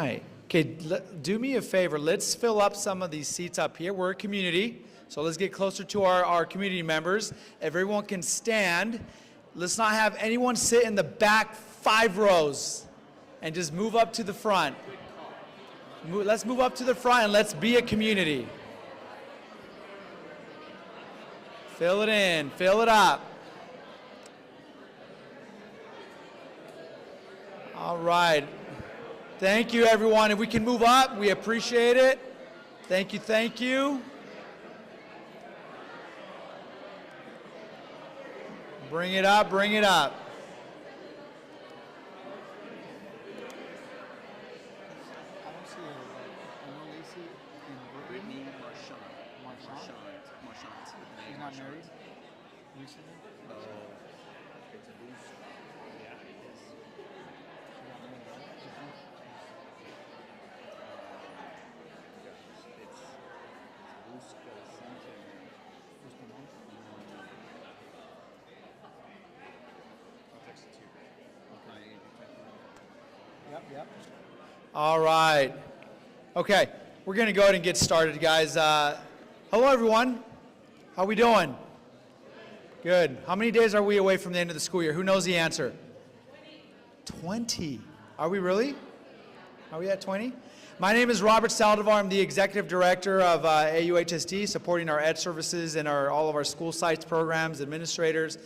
right. Okay, do me a favor. Let's fill up some of these seats up here. We're a community, so let's get closer to our community members. Everyone can stand. Let's not have anyone sit in the back 5 rows and just move up to the front. Let's move up to the front and let's be a community. Fill it in, fill it up. All right. Thank you, everyone. If we can move up, we appreciate it. Thank you, thank you. Bring it up, bring it up. Yep. All right. Okay, we're going to go ahead and get started, guys. Hello, everyone. How we doing? Good. How many days are we away from the end of the school year? Who knows the answer? 20. Are we really? Are we at 20? My name is Robert Saldivar. I'm the Executive Director of AUHSD, supporting our ed services and all of our school sites, programs, administrators.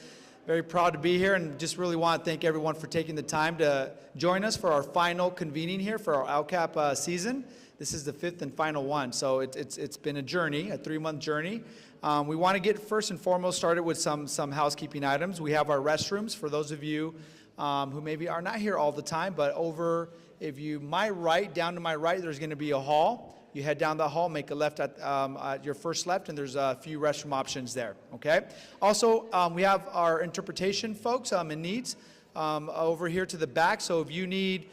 Very proud to be here and just really want to thank everyone for taking the time to join us for our final convening here for our LCAP season. This is the 5th and final one, so it's been a journey, a 3-month journey. We want to get first and foremost started with some housekeeping items. We have our restrooms for those of you who maybe are not here all the time, but if you my right, down to my right, there's going to be a hall. You head down the hall, make a left at your first left, and there's a few restroom options there, okay? Also, we have our interpretation folks in needs over here to the back, so if you need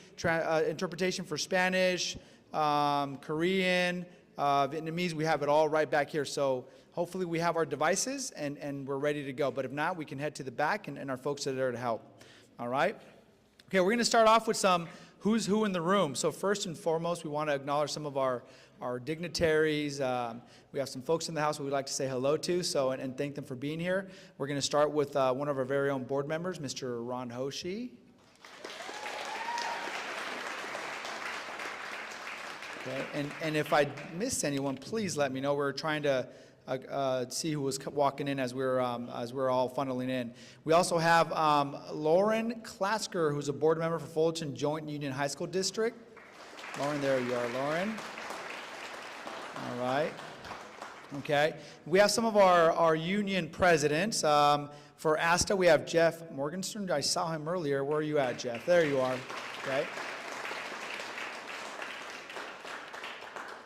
interpretation for Spanish, Korean, Vietnamese, we have it all right back here. So hopefully we have our devices and we're ready to go, but if not, we can head to the back and our folks are there to help, all right? Okay, we're going to start off with some who's who in the room. So first and foremost, we want to acknowledge some of our dignitaries. We have some folks in the house we'd like to say hello to, and thank them for being here. We're going to start with one of our very own board members, Mr. Ron Hoshi. Okay, and if I missed anyone, please let me know. We're trying to see who was walking in as we're all funneling in. We also have Lauren Klasker, who's a board member for Fullerton Joint Union High School District. Lauren, there you are, Lauren. All right. Okay. We have some of our union presidents. For ASTA, we have Jeff Morgenstern. I saw him earlier. Where are you at, Jeff? There you are. Okay.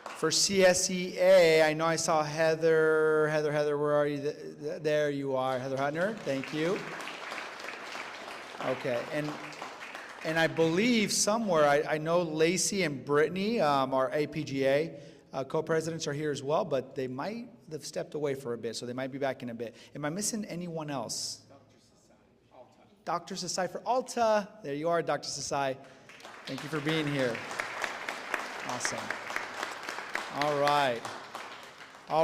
For CSEA, I know I saw Heather, where are you? There you are, Heather Hutner, thank you. Okay, and I believe somewhere, I know Lacey and Brittany, our APGA co-presidents are here as well, but they might have stepped away for a bit, so they might be back in a bit. Am I missing anyone else? Dr. Sasai for Alta. There you are, Dr. Sasai. Thank you for being here. Awesome. All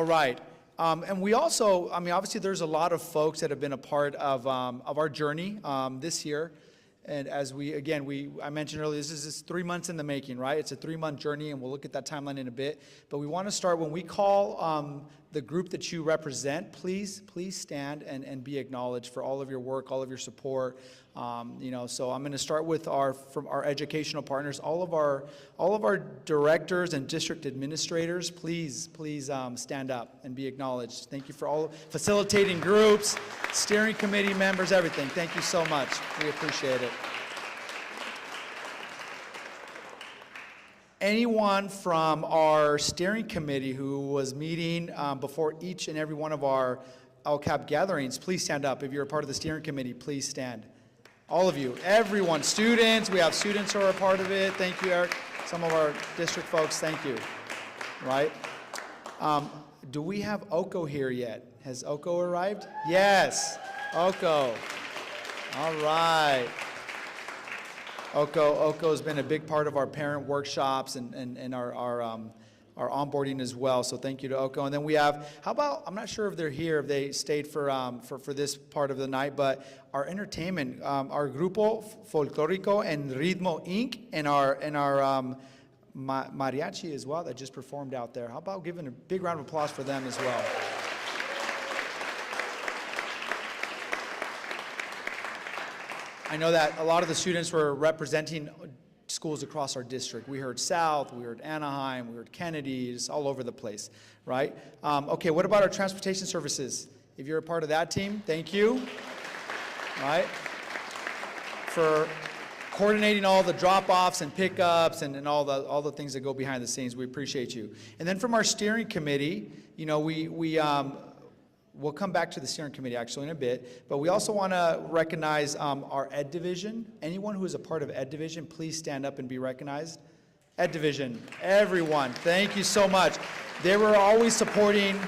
right. And we also, obviously there's a lot of folks that have been a part of our journey this year. And as I mentioned earlier, this is 3 months in the making, right? It's a 3-month journey, and we'll look at that timeline in a bit. But we want to start, when we call the group that you represent, please stand and be acknowledged for all of your work, all of your support. So I'm going to start with from our educational partners, all of our directors and district administrators. Please stand up and be acknowledged. Thank you for all facilitating groups, steering committee members, everything. Thank you so much. We appreciate it. Anyone from our steering committee who was meeting before each and every one of our LCAP gatherings, please stand up. If you're a part of the steering committee, please stand. All of you, everyone, students, we have students who are a part of it. Thank you, Eric. Some of our district folks, thank you. Right? Do we have Oko here yet? Has Oko arrived? Yes, Oko. All right. Oko has been a big part of our parent workshops and our onboarding as well. So thank you to Oko. And then we have, how about, I'm not sure if they're here, if they stayed for this part of the night, but our entertainment, our Grupo Folclórico and Ritmo Inc. and our mariachi as well that just performed out there. How about giving a big round of applause for them as well? I know that a lot of the students were representing schools across our district. We heard South, we heard Anaheim, we heard Kennedy, it's all over the place, right? Okay, what about our transportation services? If you're a part of that team, thank you, right? For coordinating all the drop-offs and pickups and all the things that go behind the scenes. We appreciate you. And then from our steering committee, you know, we'll come back to the steering committee actually in a bit, but we also want to recognize our Ed Division. Anyone who is a part of Ed Division, please stand up and be recognized. Ed Division, everyone, thank you so much. They were always supporting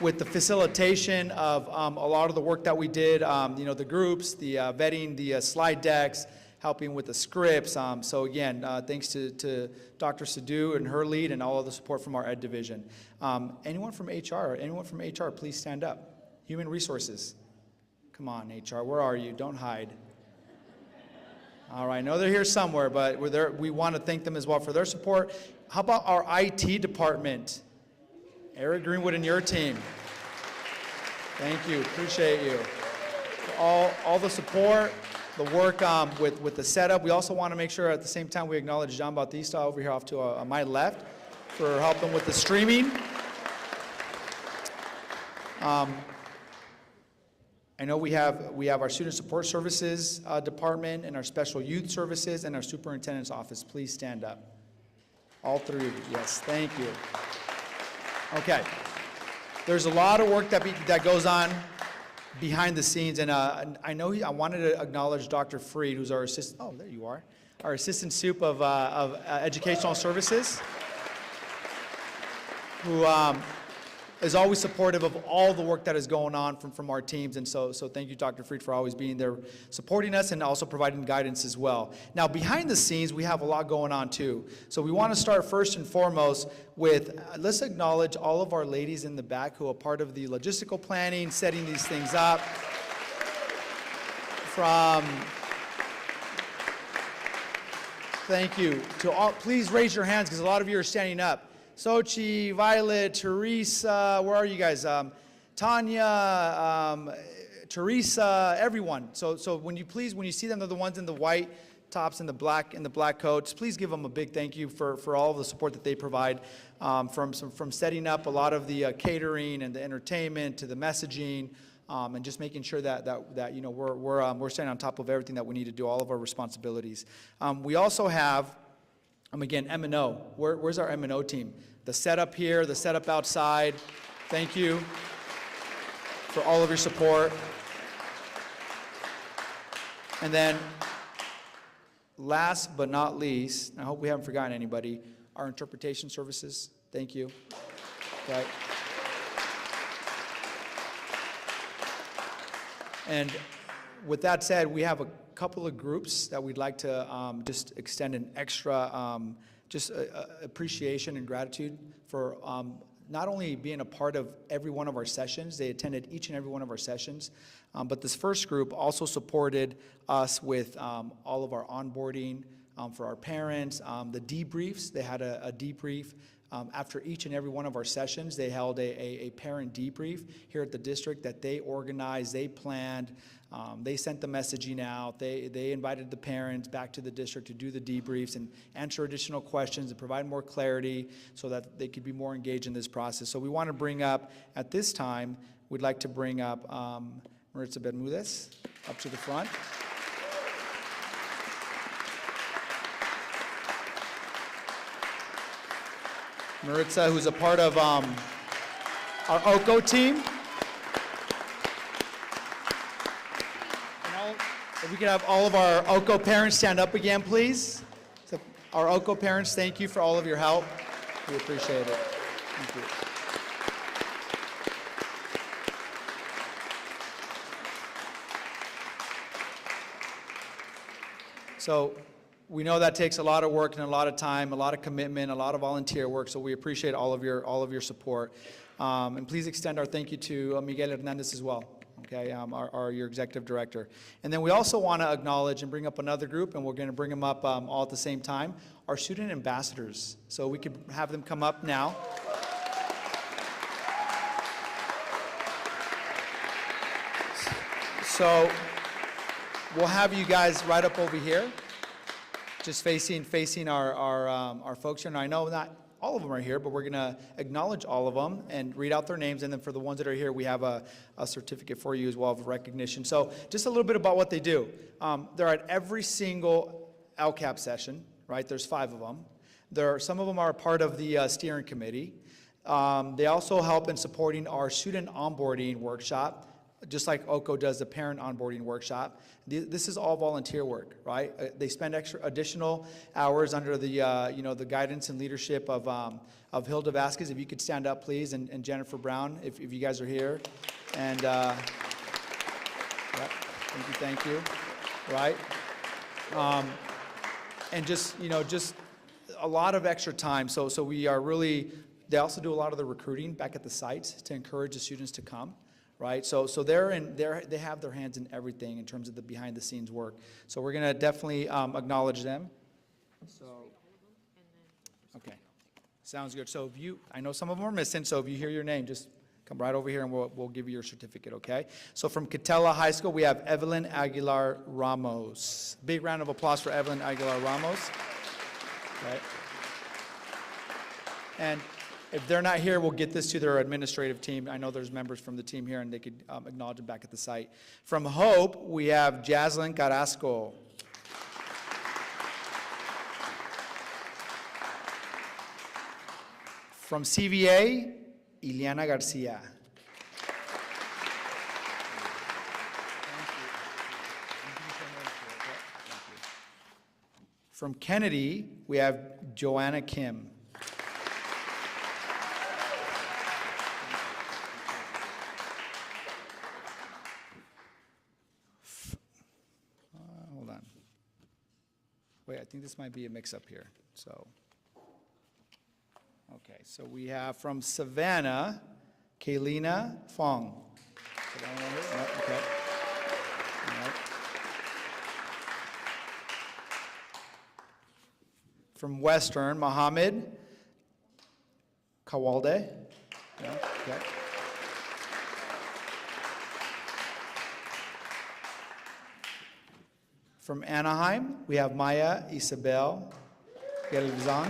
with the facilitation of a lot of the work that we did, you know, the groups, the vetting, the slide decks, helping with the scripts. So again, thanks to Dr. Sadhu and her lead and all of the support from our Ed Division. Anyone from HR? Anyone from HR, please stand up. Human Resources. Come on, HR, where are you? Don't hide. All right, I know they're here somewhere, but we want to thank them as well for their support. How about our IT department? Eric Greenwood and your team. Thank you, appreciate you. All the support, the work with the setup. We also want to make sure at the same time we acknowledge John Bautista over here off to my left for helping with the streaming. I know we have our student support services department and our special youth services and our superintendent's office. Please stand up. All three, yes, thank you. Okay, there's a lot of work that goes on behind the scenes, and I wanted to acknowledge Dr. Freed, who's our assistant. Oh, there you are, our assistant soup of educational services, who is always supportive of all the work that is going on from our teams. And so thank you, Dr. Freed, for always being there, supporting us and also providing guidance as well. Now, behind the scenes, we have a lot going on too. So we want to start first and foremost with, let's acknowledge all of our ladies in the back who are part of the logistical planning, setting these things up. Thank you to all. Please raise your hands because a lot of you are standing up. Sochi, Violet, Teresa, where are you guys? Tanya, Teresa, everyone. So when you see them, they're the ones in the white tops and the black coats. Please give them a big thank you for all of the support that they provide, from setting up a lot of the catering and the entertainment to the messaging, and just making sure that you know we're staying on top of everything that we need to do, all of our responsibilities. We also have. Again, M&O. Where's our M&O team? The setup here, the setup outside. Thank you for all of your support. And then, last but not least, I hope we haven't forgotten anybody, our interpretation services. Thank you. Okay. And with that said, we have a couple of groups that we'd like to just extend an extra appreciation and gratitude for not only being a part of every one of our sessions. They attended each and every one of our sessions, but this first group also supported us with all of our onboarding for our parents, the debriefs. They had a debrief after each and every one of our sessions. They held a parent debrief here at the district that they organized, they planned. They sent the messaging out. They invited the parents back to the district to do the debriefs and answer additional questions and provide more clarity so that they could be more engaged in this process. So we want to bring up, at this time, we'd like to bring up Maritza Bermudez up to the front. Maritza, who's a part of our OCO team. If we could have all of our OCO parents stand up again, please. So our OCO parents, thank you for all of your help. We appreciate it. Thank you. So we know that takes a lot of work and a lot of time, a lot of commitment, a lot of volunteer work, so we appreciate all of your support. And please extend our thank you to Miguel Hernandez as well, okay, your executive director. And then we also want to acknowledge and bring up another group, and we're going to bring them up all at the same time, our student ambassadors. So we could have them come up now. So we'll have you guys right up over here, just facing our folks here. And I know not all of them are here, but we're going to acknowledge all of them and read out their names. And then for the ones that are here, we have a certificate for you as well of recognition. So just a little bit about what they do. They're at every single LCAP session, right? There's 5 of them. Some of them are a part of the steering committee. They also help in supporting our student onboarding workshop, just like OCO does the parent onboarding workshop. This is all volunteer work, right? They spend additional hours under the the guidance and leadership of Hilda Vasquez. If you could stand up, please, and Jennifer Brown, if you guys are here. And thank you, right? And just a lot of extra time. So we are really. They also do a lot of the recruiting back at the sites to encourage the students to come. Right, so they have their hands in everything in terms of the behind the scenes work. So we're gonna definitely acknowledge them. So, okay, sounds good. So I know some of them are missing. So if you hear your name, just come right over here and we'll give you your certificate. Okay. So from Catella High School, we have Evelyn Aguilar Ramos. Big round of applause for Evelyn Aguilar Ramos. Right. And if they're not here, we'll get this to their administrative team. I know there's members from the team here, and they could acknowledge them back at the site. From Hope, we have Jaslyn Carrasco. From CVA, Ileana Garcia. From Kennedy, we have Joanna Kim. Wait, I think this might be a mix-up here. So, okay, so we have from Savannah, Kaylina Fong. No, okay. All right. From Western, Mohammed Kawalde. Yeah, okay. From Anaheim, we have Maya Isabel Gelvzan.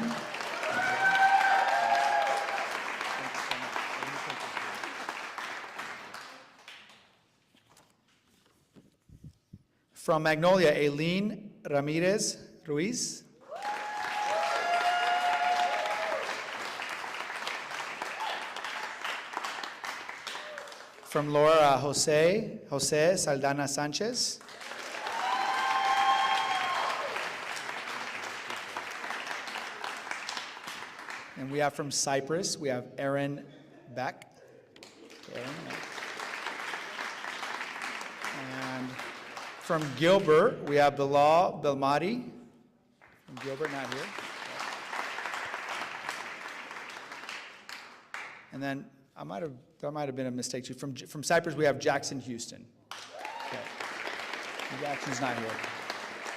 From Magnolia, Aileen Ramirez Ruiz. From Laura, Jose Saldana Sanchez. And we have from Cyprus, we have Erin Beck. And from Gilbert, we have Bilal Belmadi. From Gilbert, not here. And then there might have been a mistake too. From Cyprus, we have Jackson Houston. Okay. Jackson's not here.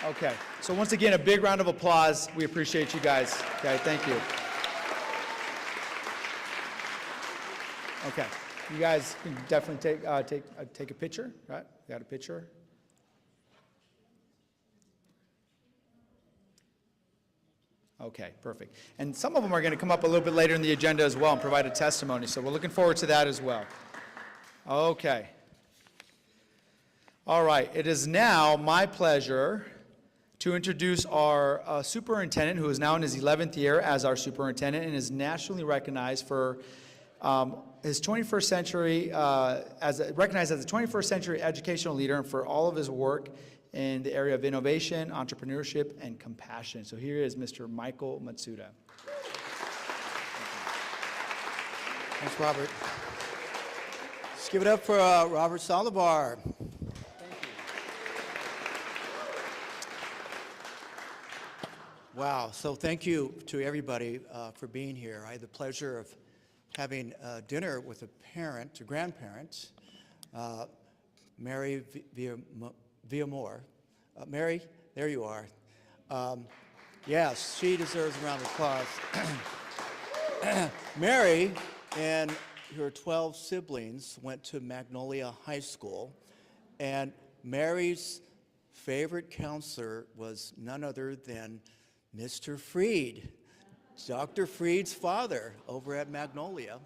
Okay. So once again, a big round of applause. We appreciate you guys. Okay, thank you. Okay, you guys can definitely take a picture, right? Got a picture? Okay, perfect. And some of them are going to come up a little bit later in the agenda as well and provide a testimony, so we're looking forward to that as well. Okay. All right, it is now my pleasure to introduce our superintendent, who is now in his 11th year as our superintendent and is nationally recognized for his 21st century, recognized as a 21st century educational leader and for all of his work in the area of innovation, entrepreneurship, and compassion. So here is Mr. Michael Matsuda. Thanks, Robert. Let's give it up for Robert Saldivar. Thank you. Wow. So thank you to everybody for being here. I had the pleasure of having dinner with a grandparent, Mary Villamore. Mary, there you are. Yes, she deserves a round of applause. Mary and her 12 siblings went to Magnolia High School, and Mary's favorite counselor was none other than Mr. Freed, Dr. Freed's father over at Magnolia.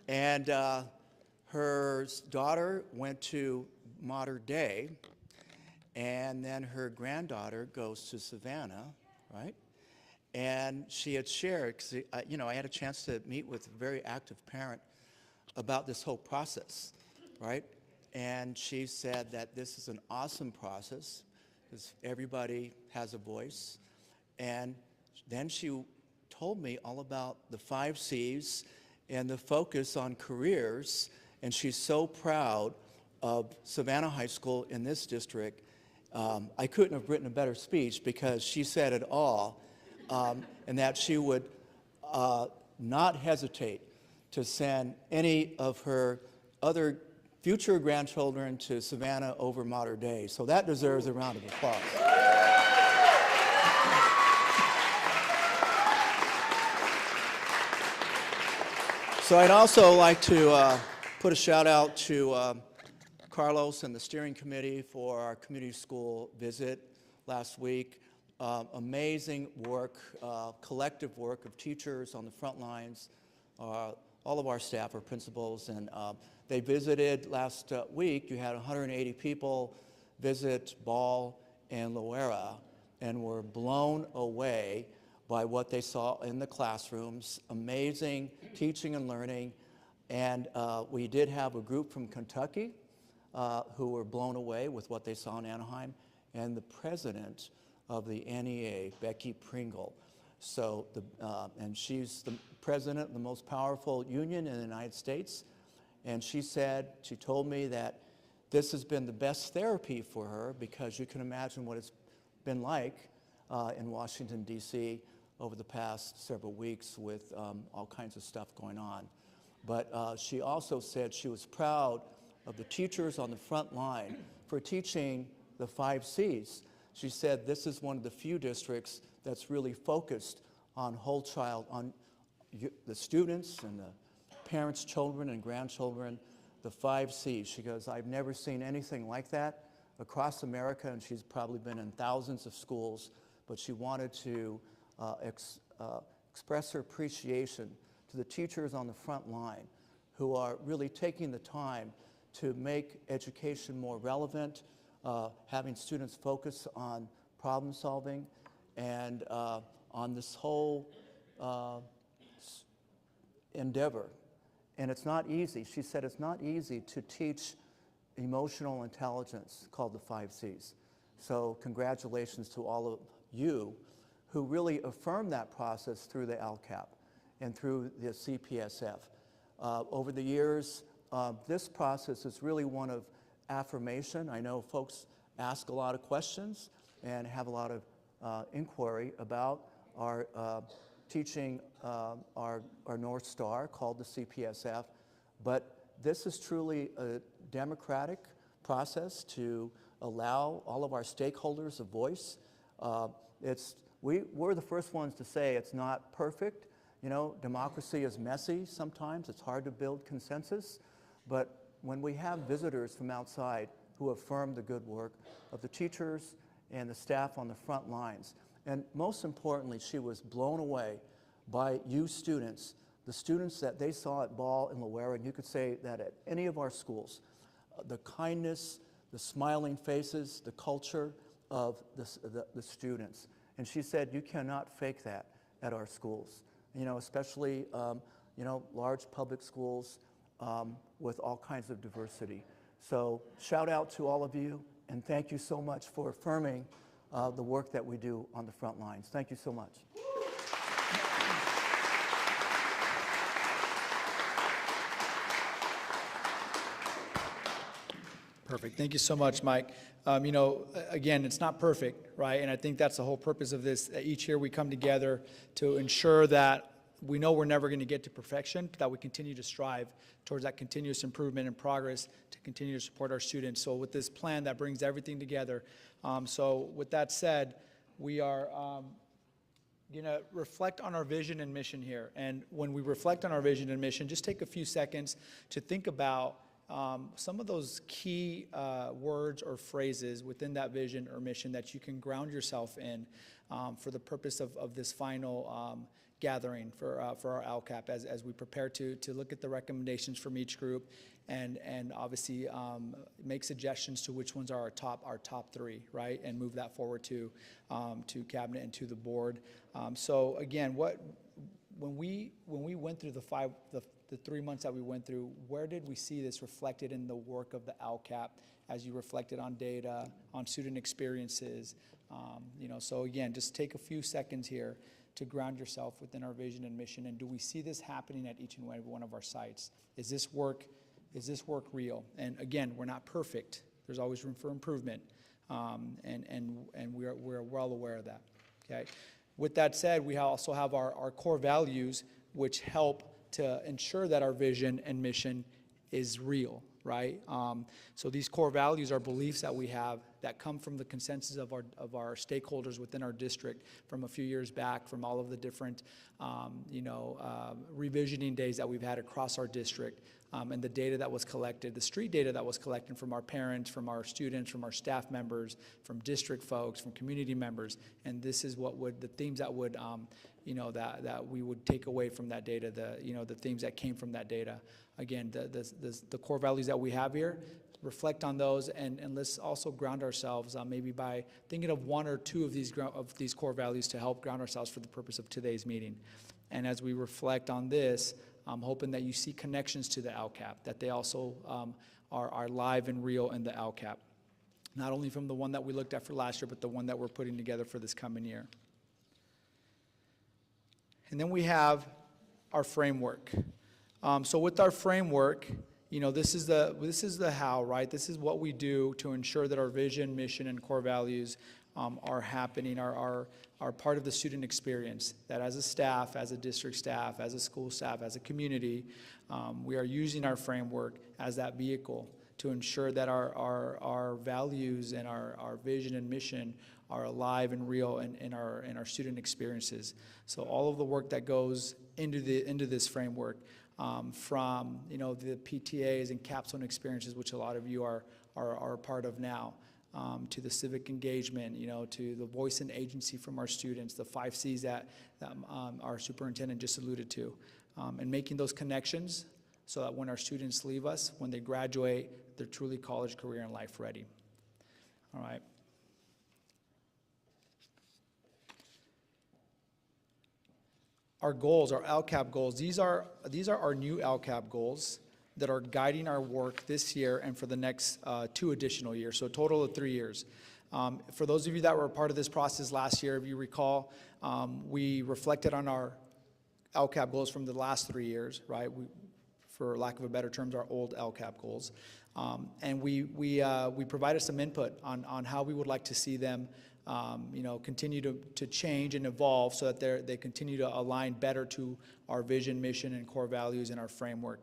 And her daughter went to Mater Dei, and then her granddaughter goes to Savannah, right? And she had shared, because I had a chance to meet with a very active parent about this whole process, right? And she said that this is an awesome process because everybody has a voice. And then she told me all about the 5 C's and the focus on careers. And she's so proud of Savannah High School in this district. I couldn't have written a better speech because she said it all, and that she would not hesitate to send any of her other future grandchildren to Savannah over Mater Dei. So that deserves a round of applause. So I'd also like to put a shout out to Carlos and the steering committee for our community school visit last week. Amazing work, collective work of teachers on the front lines, all of our staff, our principals, and they visited last week. You had 180 people visit Ball and Loera and were blown away by what they saw in the classrooms. Amazing teaching and learning. And we did have a group from Kentucky who were blown away with what they saw in Anaheim, and the president of the NEA, Becky Pringle. So, and she's the president of the most powerful union in the United States. And she told me that this has been the best therapy for her because you can imagine what it's been like in Washington, D.C. over the past several weeks with all kinds of stuff going on. But she also said she was proud of the teachers on the front line for teaching the 5 C's. She said this is one of the few districts that's really focused on whole child, on the students and the parents, children, and grandchildren, the 5 C's. She goes, I've never seen anything like that across America, and she's probably been in thousands of schools, but she wanted to express her appreciation to the teachers on the front line who are really taking the time to make education more relevant, having students focus on problem solving, and on this whole endeavor. And it's not easy. She said it's not easy to teach emotional intelligence, called the 5 C's. So congratulations to all of you who really affirmed that process through the LCAP and through the CPSF. Over the years, this process is really one of affirmation. I know folks ask a lot of questions and have a lot of inquiry about our teaching our North Star, called the CPSF. But this is truly a democratic process to allow all of our stakeholders a voice. We're the first ones to say it's not perfect. You know, democracy is messy sometimes. It's hard to build consensus. But when we have visitors from outside who affirm the good work of the teachers and the staff on the front lines, and most importantly, she was blown away by you students, the students that they saw at Ball and Loera, and you could say that at any of our schools, the kindness, the smiling faces, the culture of the students. And she said, you cannot fake that at our schools, you know, especially, you know, large public schools with all kinds of diversity. So shout out to all of you, and thank you so much for affirming the work that we do on the front lines. Thank you so much. Perfect. Thank you so much, Mike. Again, it's not perfect, right? And I think that's the whole purpose of this. Each year we come together to ensure that we know we're never going to get to perfection, but that we continue to strive towards that continuous improvement and progress to continue to support our students. So with this plan that brings everything together. So with that said, we are going to reflect on our vision and mission here. And when we reflect on our vision and mission, just take a few seconds to think about some of those key words or phrases within that vision or mission that you can ground yourself in for the purpose of this final gathering for our LCAP as we prepare to look at the recommendations from each group and obviously make suggestions to which ones are our top three, right? And move that forward to cabinet and to the board. So again, when we went through the 3 months that we went through, where did we see this reflected in the work of the LCAP as you reflected on data, on student experiences? So again, just take a few seconds here to ground yourself within our vision and mission. And do we see this happening at each and every one of our sites? Is this work real? And again, we're not perfect. There's always room for improvement. And we're well aware of that. Okay. With that said, we also have our core values, which help to ensure that our vision and mission is real, right? So these core values are beliefs that we have that come from the consensus of our stakeholders within our district from a few years back, from all of the different, revisioning days that we've had across our district, and the data that was collected, the street data that was collected from our parents, from our students, from our staff members, from district folks, from community members, and this is the themes that would, that we would take away from that data, the themes that came from that data. Again, the core values that we have here, reflect on those, and let's also ground ourselves maybe by thinking of one or two of these core values to help ground ourselves for the purpose of today's meeting. And as we reflect on this, I'm hoping that you see connections to the LCAP, that they also are live and real in the LCAP, not only from the one that we looked at for last year, but the one that we're putting together for this coming year. And then we have our framework. So with our framework, this is the how, right? This is what we do to ensure that our vision, mission, and core values are happening, are part of the student experience, that as a staff, as a district staff, as a school staff, as a community, we are using our framework as that vehicle to ensure that our values and our vision and mission are alive and real in our student experiences. So all of the work that goes into this framework, from the PTAs and capstone experiences, which a lot of you are a part of now, to the civic engagement, to the voice and agency from our students, the 5 C's that our superintendent just alluded to, and making those connections so that when our students leave us, when they graduate, they're truly college, career, and life ready. All right. Our goals, our LCAP goals, these are our new LCAP goals that are guiding our work this year and for the next 2 additional years, so a total of 3 years. For those of you that were a part of this process last year, if you recall, we reflected on our LCAP goals from the last 3 years, right? For lack of a better term, our old LCAP goals. And we provided some input on how we would like to see them continue to change and evolve so that they continue to align better to our vision, mission, and core values in our framework.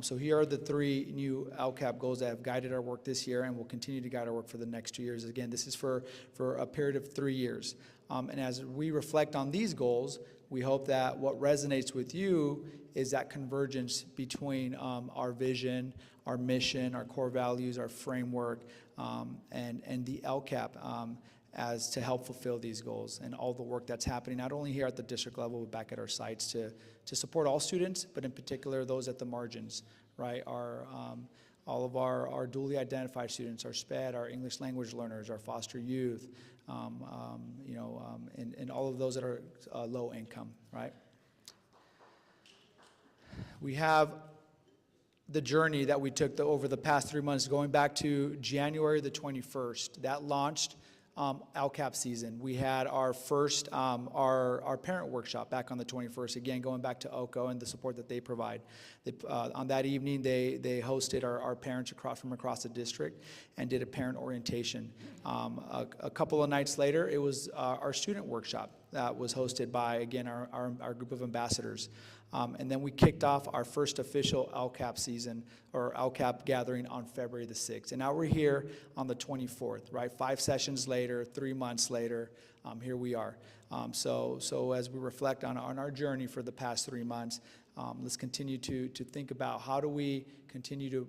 So here are the 3 new LCAP goals that have guided our work this year and will continue to guide our work for the next 2 years. Again, this is for a period of 3 years. And as we reflect on these goals, we hope that what resonates with you is that convergence between our vision, our mission, our core values, our framework, and the LCAP as to help fulfill these goals and all the work that's happening, not only here at the district level, but back at our sites to support all students, but in particular those at the margins, right? All of our dually identified students, our SPED, our English language learners, our foster youth, and all of those that are low income, right? We have the journey that we took over the past 3 months, going back to January the 21st. That launched LCAP season. We had our first, our parent workshop back on the 21st, again, going back to OCO and the support that they provide. On that evening, they hosted our parents from across the district and did a parent orientation. A couple of nights later, it was our student workshop that was hosted by, again, our group of ambassadors. And then we kicked off our first official LCAP season, or LCAP gathering, on February the 6th. And now we're here on the 24th, right? 5 sessions later, 3 months later, here we are. So as we reflect on our journey for the past 3 months, let's continue to think about how do we continue to,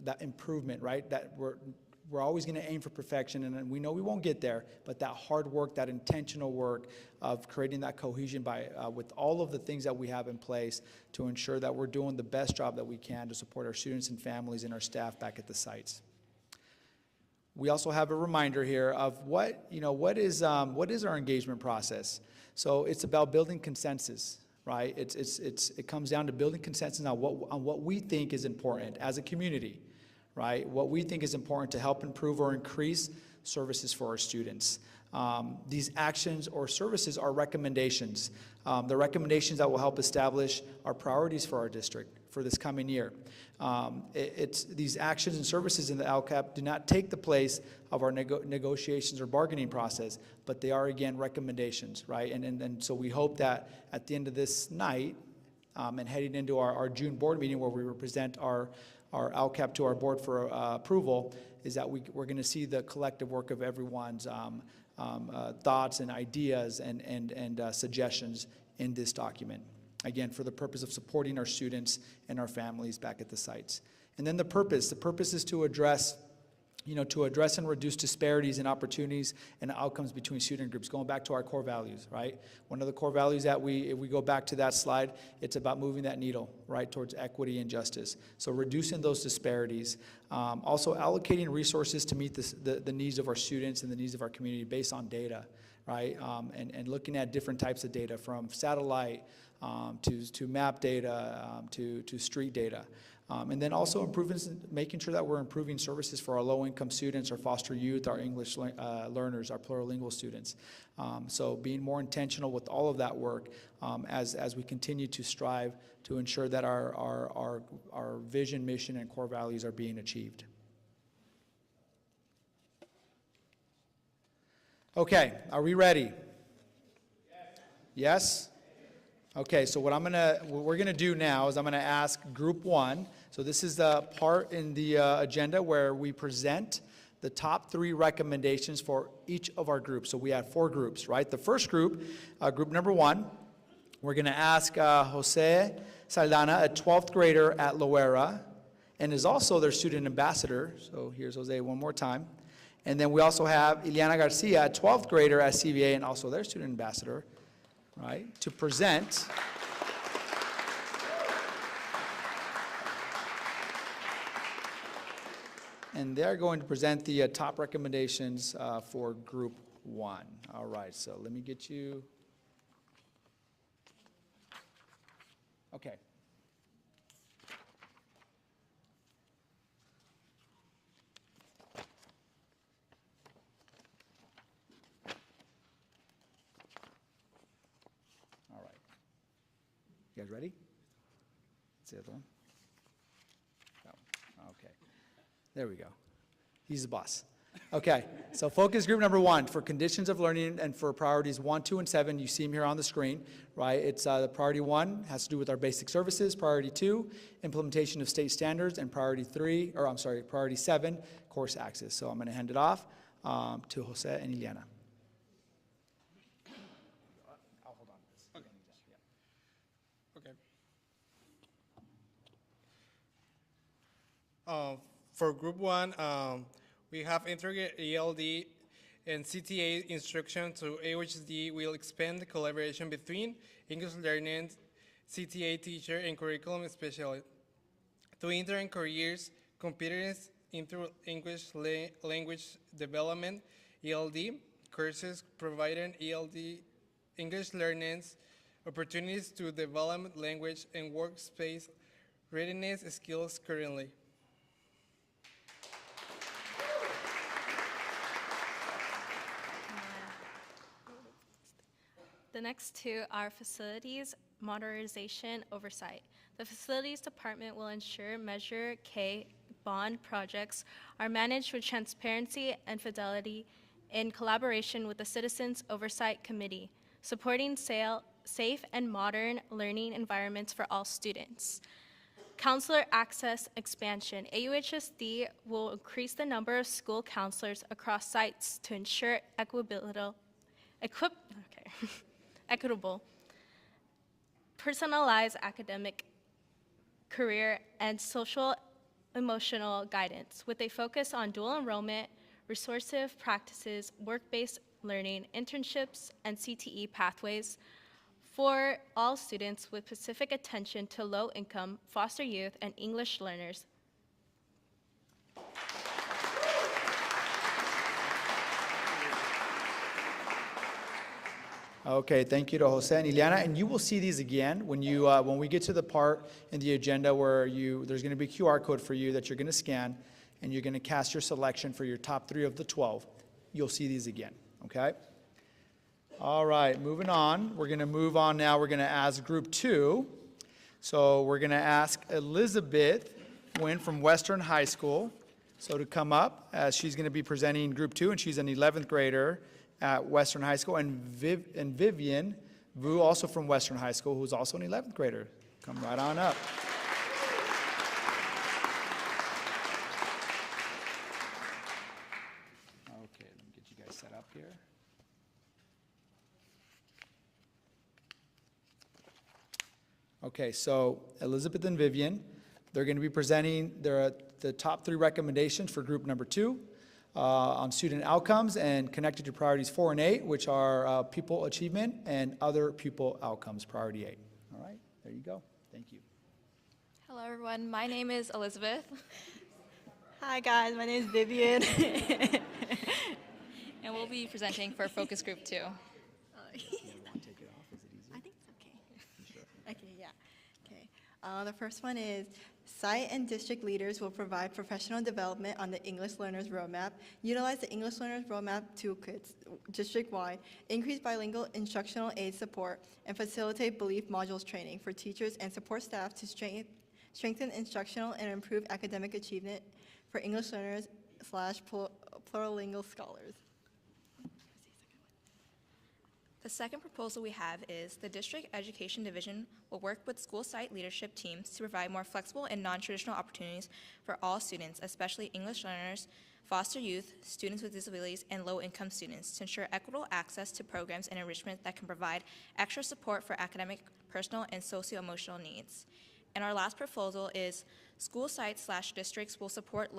that improvement, right? That we're always going to aim for perfection, and we know we won't get there, but that hard work, that intentional work of creating that cohesion with all of the things that we have in place to ensure that we're doing the best job that we can to support our students and families and our staff back at the sites. We also have a reminder here of what is our engagement process. So it's about building consensus, right? It comes down to building consensus on what we think is important as a community. Right? What we think is important to help improve or increase services for our students. These actions or services are recommendations. The recommendations that will help establish our priorities for our district for this coming year. These actions and services in the LCAP do not take the place of our negotiations or bargaining process, but they are, again, recommendations, right? And so we hope that at the end of this night and heading into our June board meeting, where we represent our LCAP to our board for approval, is that we're going to see the collective work of everyone's thoughts and ideas and suggestions in this document. Again, for the purpose of supporting our students and our families back at the sites. And then the purpose is to address and reduce disparities in opportunities and outcomes between student groups, going back to our core values, right? One of the core values that if we go back to that slide, it's about moving that needle, right, towards equity and justice. So reducing those disparities, also allocating resources to meet the needs of our students and the needs of our community based on data, right? And looking at different types of data, from satellite to map data to street data. And then also making sure that we're improving services for our low-income students, our foster youth, our English learners, our plurilingual students. So being more intentional with all of that work as we continue to strive to ensure that our vision, mission, and core values are being achieved. Okay, are we ready? Yes? Okay, so what we're gonna do now is I'm gonna ask Group 1. So this is the part in the agenda where we present the top 3 recommendations for each of our groups. So we have 4 groups, right? The first group, group number 1, we're gonna ask Jose Saldana, a 12th grader at Loera, and is also their student ambassador. So here's Jose one more time. And then we also have Ileana Garcia, a 12th grader at CVA, and also their student ambassador, right, to present and they're going to present the top recommendations for Group 1. All right, so let me get you. Okay. All right. You guys ready? That's the other one. Oh, okay. There we go. He's the boss. Okay, so focus group number 1 for conditions of learning and for priorities 1, 2, and 7. You see them here on the screen, right? It's the priority 1 has to do with our basic services. Priority 2, implementation of state standards, and priority 7, course access. So I'm going to hand it off to Jose and Ileana. I'll hold on. Okay. For Group 1, we have integrated ELD and CTA instruction to AUHSD will expand the collaboration between English learning, CTA teacher, and curriculum specialist to intern careers, competence into English language development, ELD courses, providing ELD English learners opportunities to develop language and workspace readiness skills currently. The next two are facilities modernization oversight. The facilities department will ensure Measure K bond projects are managed with transparency and fidelity in collaboration with the Citizens Oversight Committee, supporting safe and modern learning environments for all students. Counselor access expansion. AUHSD will increase the number of school counselors across sites to ensure equitable, personalized academic, career, and social emotional guidance with a focus on dual enrollment, restorative practices, work-based learning, internships, and CTE pathways for all students with specific attention to low-income, foster youth, and English learners. Okay, thank you to Jose and Ileana, and you will see these again when we get to the part in the agenda where there's going to be a QR code for you that you're going to scan, and you're going to cast your selection for your top 3 of the 12. You'll see these again, okay? All right, moving on. We're going to move on now. We're going to ask Group 2. So we're going to ask Elizabeth Wynn from Western High School to come up as she's going to be presenting Group 2, and she's an 11th grader at Western High School, and Vivian Vu, also from Western High School, who's also an 11th grader. Come right on up. Okay, let me get you guys set up here. Okay, so Elizabeth and Vivian, they're going to be presenting the top 3 recommendations for group number 2 on student outcomes and connected to priorities 4 and 8, which are pupil achievement and other pupil outcomes, priority 8. All right, there you go. Thank you. Hello, everyone. My name is Elizabeth. Hi guys, my name is Vivian. And we'll be presenting for Focus Group 2. I think it's okay. Okay, yeah. Okay. The first one is site and district leaders will provide professional development on the English Learners Roadmap, utilize the English Learners Roadmap toolkits district-wide, increase bilingual instructional aid support, and facilitate belief modules training for teachers and support staff to strengthen instructional and improve academic achievement for English learners / plurilingual scholars. The second proposal we have is the District Education Division will work with school site leadership teams to provide more flexible and non-traditional opportunities for all students, especially English learners, foster youth, students with disabilities, and low-income students to ensure equitable access to programs and enrichment that can provide extra support for academic, personal, and socio-emotional needs. And our last proposal is school sites / districts will support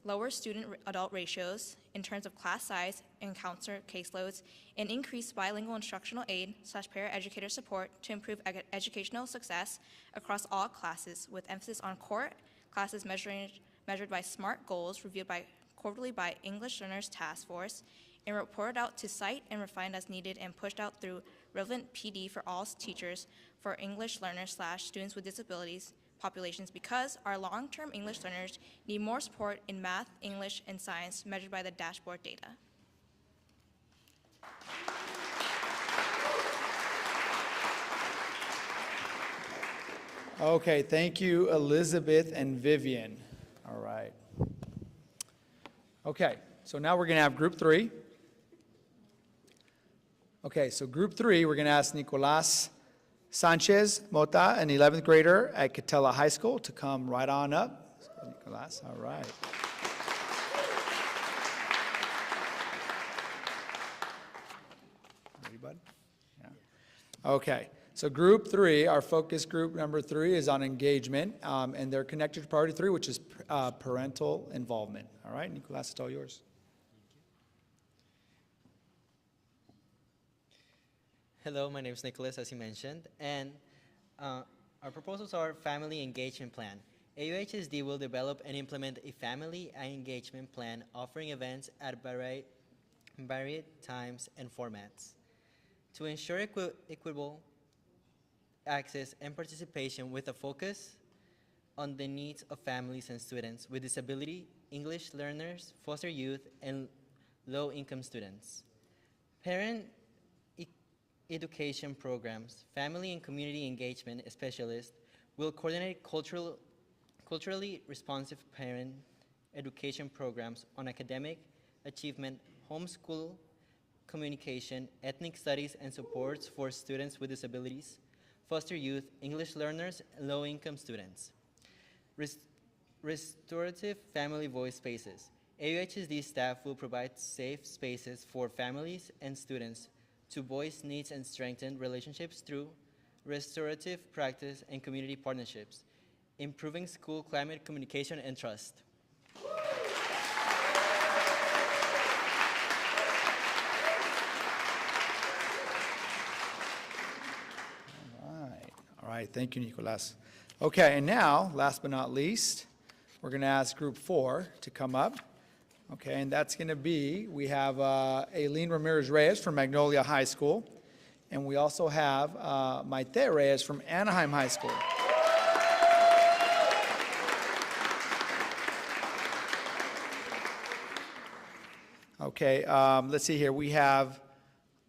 lower student-adult ratios in terms of class size and counselor caseloads, and increase bilingual instructional aid / paraeducator support to improve educational success across all classes, with emphasis on core classes measured by SMART goals reviewed quarterly by English Learners Task Force, and reported out to site and refined as needed and pushed out through relevant PD for all teachers for English learners / students with disabilities populations, because our long-term English learners need more support in math, English, and science measured by the dashboard data. Okay, thank you, Elizabeth and Vivian. All right. Okay, so now we're going to have group 3. Okay, so group 3, we're going to ask Nicolas Sanchez Mota, an 11th grader at Catella High School, to come right on up. So, Nicolas, all right. Ready, bud? Yeah. Okay, so group 3, our focus group number 3 is on engagement, and they're connected to priority 3, which is parental involvement. All right, Nicolas, it's all yours. Hello, my name is Nicholas, as you mentioned, and our proposals are family engagement plan. AUHSD will develop and implement a family engagement plan offering events at varied times and formats. To ensure equitable access and participation with a focus on the needs of families and students with disability, English learners, foster youth, and low-income students. Parent education programs, family and community engagement specialists will coordinate culturally responsive parent education programs on academic achievement, homeschool communication, ethnic studies, and supports for students with disabilities, foster youth, English learners, and low-income students. Restorative family voice spaces. AUHSD staff will provide safe spaces for families and students to voice needs and strengthen relationships through restorative practice and community partnerships, improving school climate, communication, and trust. All right, thank you, Nicolas. Okay, and now, last but not least, we're going to ask Group 4 to come up. Okay, and that's going to be, we have Aileen Ramirez-Reyes from Magnolia High School, and we also have Maite Reyes from Anaheim High School. Okay, let's see here. We have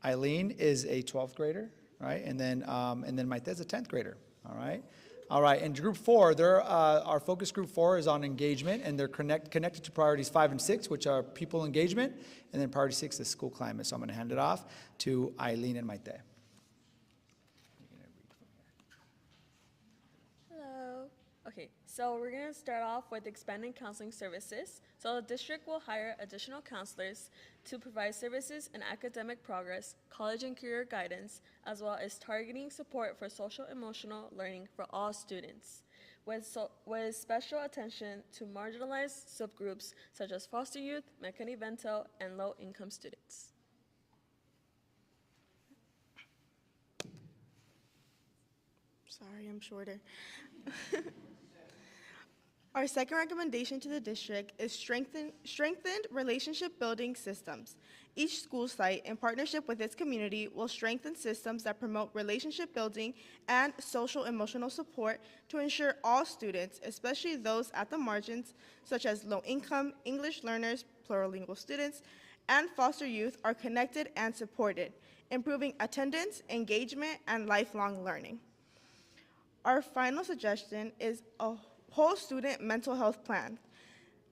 Eileen is a 12th grader, right? And then Maite is a 10th grader, all right? All right, and Group 4, our focus Group 4 is on engagement, and they're connected to priorities 5 and 6, which are people engagement, and then priority 6 is school climate. So I'm going to hand it off to Eileen and Maite. Hello. Okay, so we're going to start off with expanding counseling services. So the district will hire additional counselors to provide services in academic progress, college and career guidance, as well as targeting support for social emotional learning for all students, with special attention to marginalized subgroups such as foster youth, Mecanivento, and low-income students. Sorry, I'm shorter. Our second recommendation to the district is strengthened relationship building systems. Each school site, in partnership with its community, will strengthen systems that promote relationship building and social emotional support to ensure all students, especially those at the margins, such as low-income, English learners, plurilingual students, and foster youth, are connected and supported, improving attendance, engagement, and lifelong learning. Our final suggestion is a whole student mental health plan.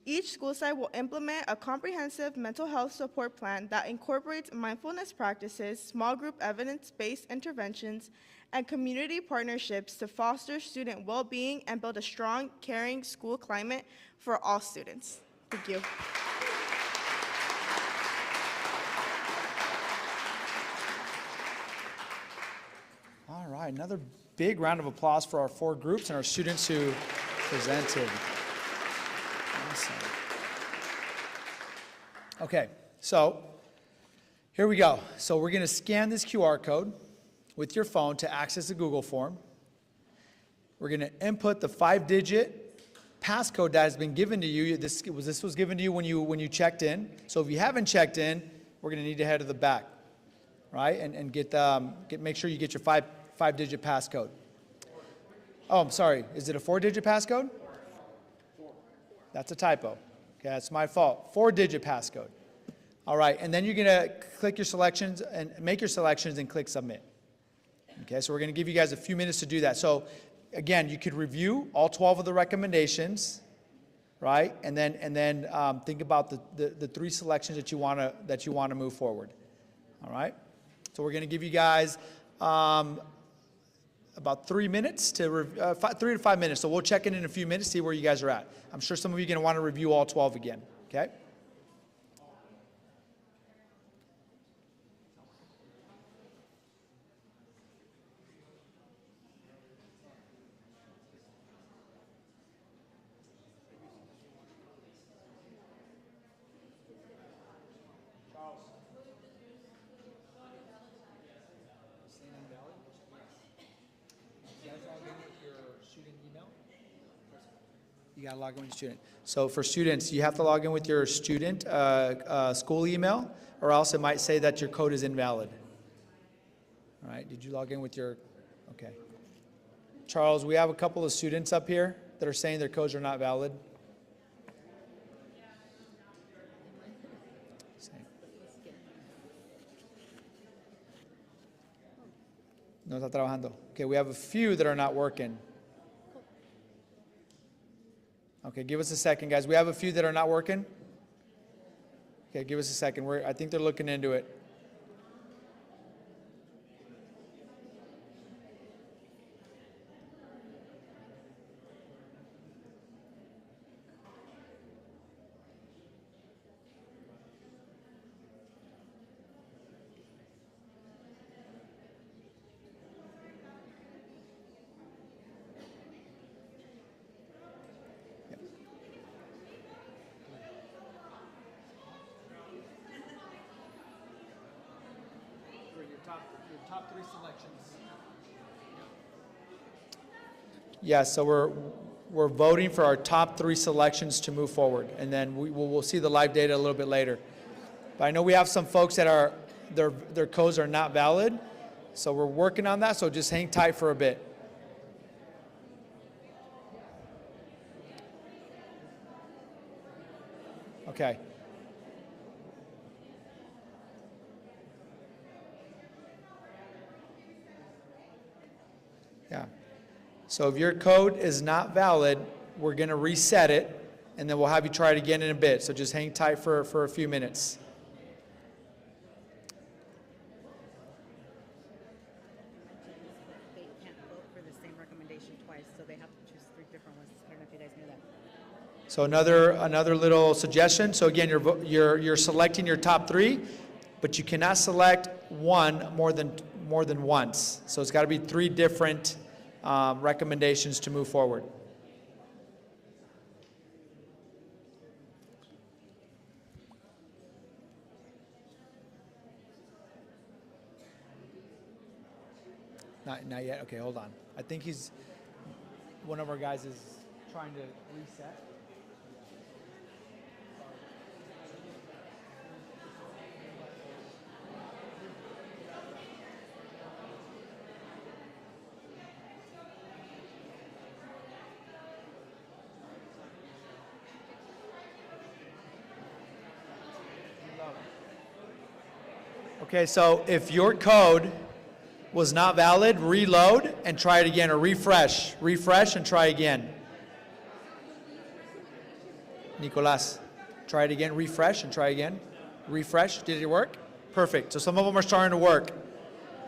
Each school site will implement a comprehensive mental health support plan that incorporates mindfulness practices, small group evidence-based interventions, and community partnerships to foster student well-being and build a strong, caring school climate for all students. Thank you. All right, another big round of applause for our 4 groups and our students who presented. Awesome. Okay, so here we go. So we're going to scan this QR code with your phone to access the Google form. We're going to input the 5-digit passcode that has been given to you. This was given to you when you checked in. So if you haven't checked in, we're going to need to head to the back, right, and make sure you get your 5-digit passcode. Oh, I'm sorry. Is it a 4-digit passcode? That's a typo. Okay, that's my fault. 4-digit passcode. All right, and then you're going to click your selections and make your selections and click submit. Okay, so we're going to give you guys a few minutes to do that. So again, you could review all 12 of the recommendations, right? And then think about the 3 selections that you want to move forward. All right. So we're going to give you guys about 3 minutes to 3 to 5 minutes. So we'll check in a few minutes, see where you guys are at. I'm sure some of you are going to want to review all 12 again. Okay. You got to log in with your student. So for students, you have to log in with your student school email, or else it might say that your code is invalid. All right, did you log in with your, okay. Charles, we have a couple of students up here that are saying their codes are not valid. No está trabajando. Okay, we have a few that are not working. Okay, give us a second, guys. We have a few that are not working. Okay, give us a second. I think they're looking into it. Your top 3 selections. Yeah, so we're voting for our top 3 selections to move forward, and then we'll see the live data a little bit later. But I know we have some folks that are their codes are not valid, so we're working on that. So just hang tight for a bit. Okay. Yeah. So if your code is not valid, we're going to reset it, and then we'll have you try it again in a bit. So just hang tight for a few minutes. They can't vote for the same recommendation twice, so they have to choose 3 different ones. I don't know if you guys knew that. So another little suggestion. So again, you're selecting your top 3, but you cannot select one more than once. So it's got to be 3 different recommendations to move forward. Not yet. Okay, hold on. I think one of our guys is trying to reset. Okay, so if your code was not valid, reload and try it again, or refresh. Refresh and try again. Nicolas, try it again, refresh and try again. Refresh, did it work? Perfect, so some of them are starting to work.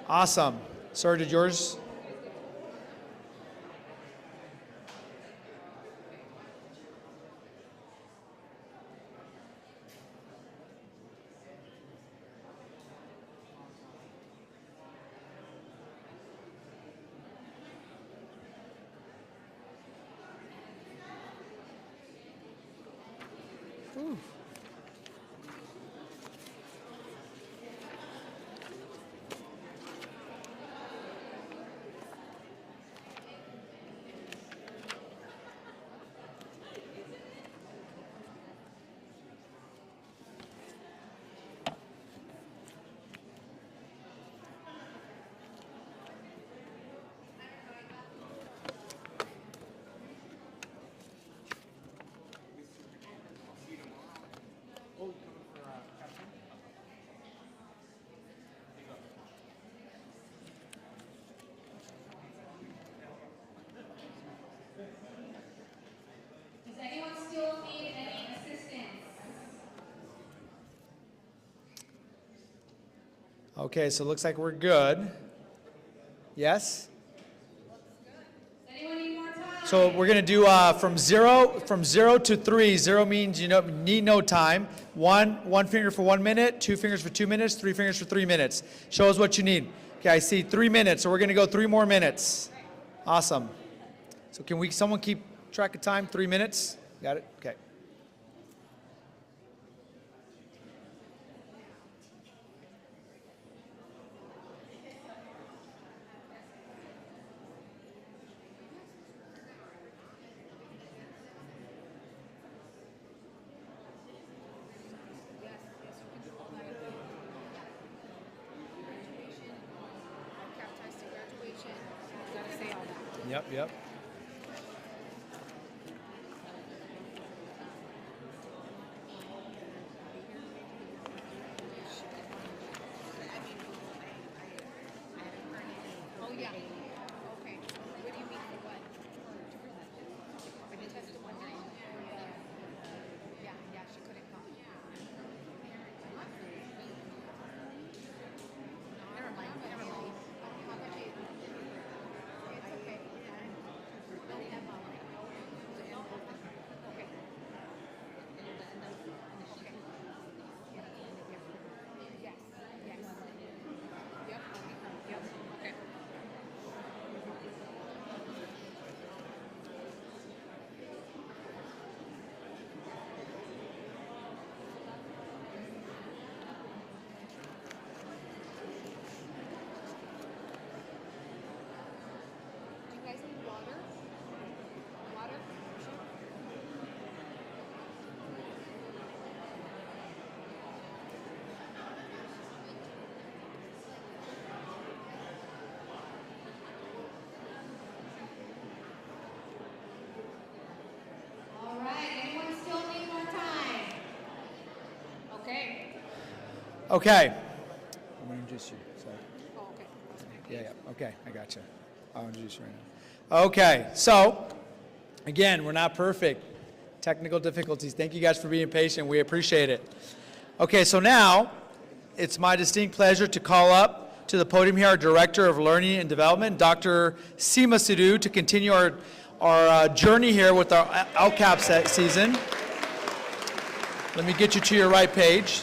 Awesome. Sir, did yours? Does anyone still need any assistance? Okay, so it looks like we're good. Yes? Does anyone need more time? So we're going to do from zero to 3. 0 means you need no time. One finger for 1 minute, 2 fingers for 2 minutes, 3 fingers for 3 minutes. Show us what you need. Okay, I see 3 minutes, so we're going to go 3 more minutes. Awesome. So can someone keep track of time? 3 minutes? Got it? Okay. Yep. Oh, Yeah. Okay. What do you mean for what? For the testimony. Yeah, she couldn't come. Never mind. It's okay. Okay. Yes. Yep. Okay. Do you guys need water? Water? All right, anyone still need more time? Okay. Okay. I'm going to introduce you. Sorry. Oh, okay. Yeah. Okay, I got you. I'll introduce you right now. Okay, so again, we're not perfect. Technical difficulties. Thank you guys for being patient. We appreciate it. Okay, so now it's my distinct pleasure to call up to the podium here our Director of Learning and Development, Dr. Seema Sidhu, to continue our journey here with our LCAP season. Let me get you to your right page,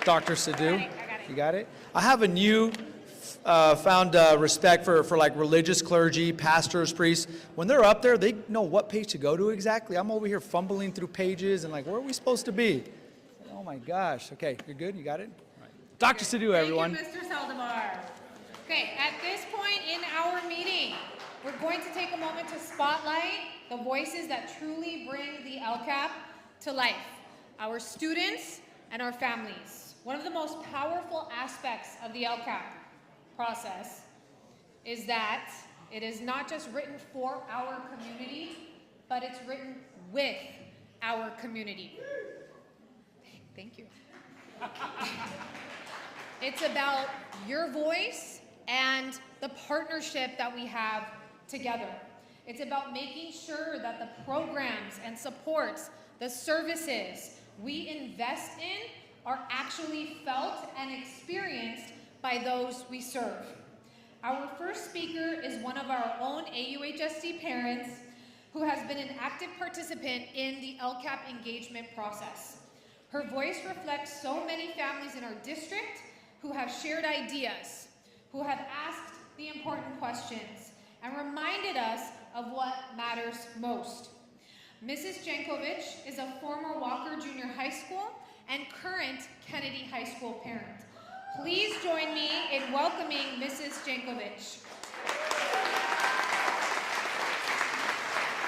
Dr. Sidhu. You got it? I have a new found respect for like religious clergy, pastors, priests. When they're up there, they know what page to go to exactly. I'm over here fumbling through pages and like, where are we supposed to be? Oh my gosh. Okay, you're good? You got it? All right. Dr. Sidhu, everyone. Thank you, Mr. Saldivar. Okay, at this point in our meeting, we're going to take a moment to spotlight the voices that truly bring the LCAP to life, our students and our families. One of the most powerful aspects of the LCAP process is that it is not just written for our community, but it's written with our community. Thank you. It's about your voice and the partnership that we have together. It's about making sure that the programs and supports, the services we invest in are actually felt and experienced by those we serve. Our first speaker is one of our own AUHSD parents who has been an active participant in the LCAP engagement process. Her voice reflects so many families in our district who have shared ideas, who have asked the important questions, and reminded us of what matters most. Mrs. Jankovic is a former Walker Junior High School and current Kennedy High School parent. Please join me in welcoming Mrs. Jankovic.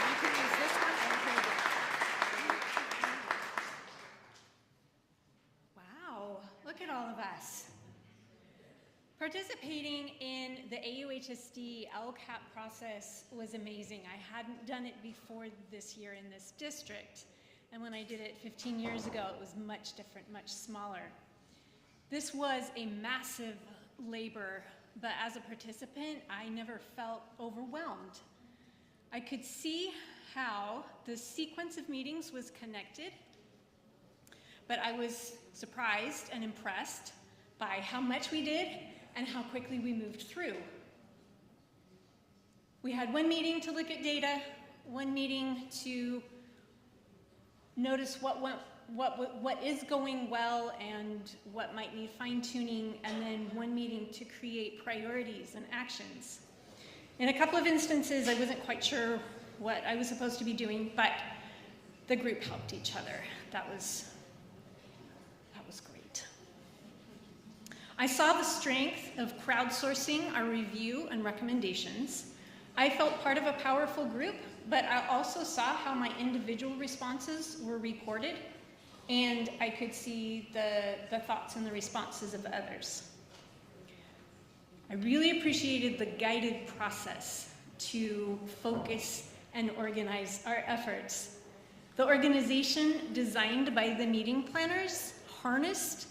You can use this one and hold it. Wow, look at all of us. Participating in the AUHSD LCAP process was amazing. I hadn't done it before this year in this district. And when I did it 15 years ago, it was much different, much smaller. This was a massive labor, but as a participant, I never felt overwhelmed. I could see how the sequence of meetings was connected, but I was surprised and impressed by how much we did and how quickly we moved through. We had one meeting to look at data, one meeting to notice what is going well and what might need fine-tuning, and then one meeting to create priorities and actions. In a couple of instances, I wasn't quite sure what I was supposed to be doing, but the group helped each other. That was great. I saw the strength of crowdsourcing our review and recommendations. I felt part of a powerful group, but I also saw how my individual responses were recorded, and I could see the thoughts and the responses of others. I really appreciated the guided process to focus and organize our efforts. The organization designed by the meeting planners harnessed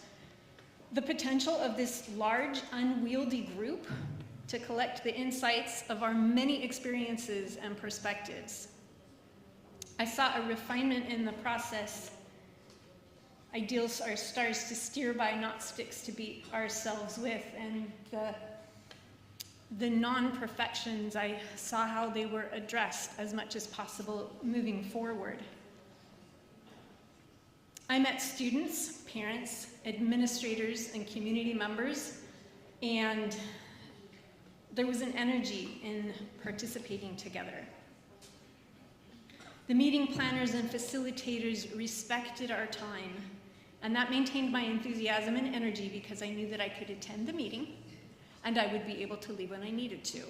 the potential of this large, unwieldy group to collect the insights of our many experiences and perspectives. I saw a refinement in the process. Ideals are stars to steer by, not sticks to beat ourselves with, and the non-perfections, I saw how they were addressed as much as possible moving forward. I met students, parents, administrators, and community members, and there was an energy in participating together. The meeting planners and facilitators respected our time, and that maintained my enthusiasm and energy because I knew that I could attend the meeting and I would be able to leave when I needed to.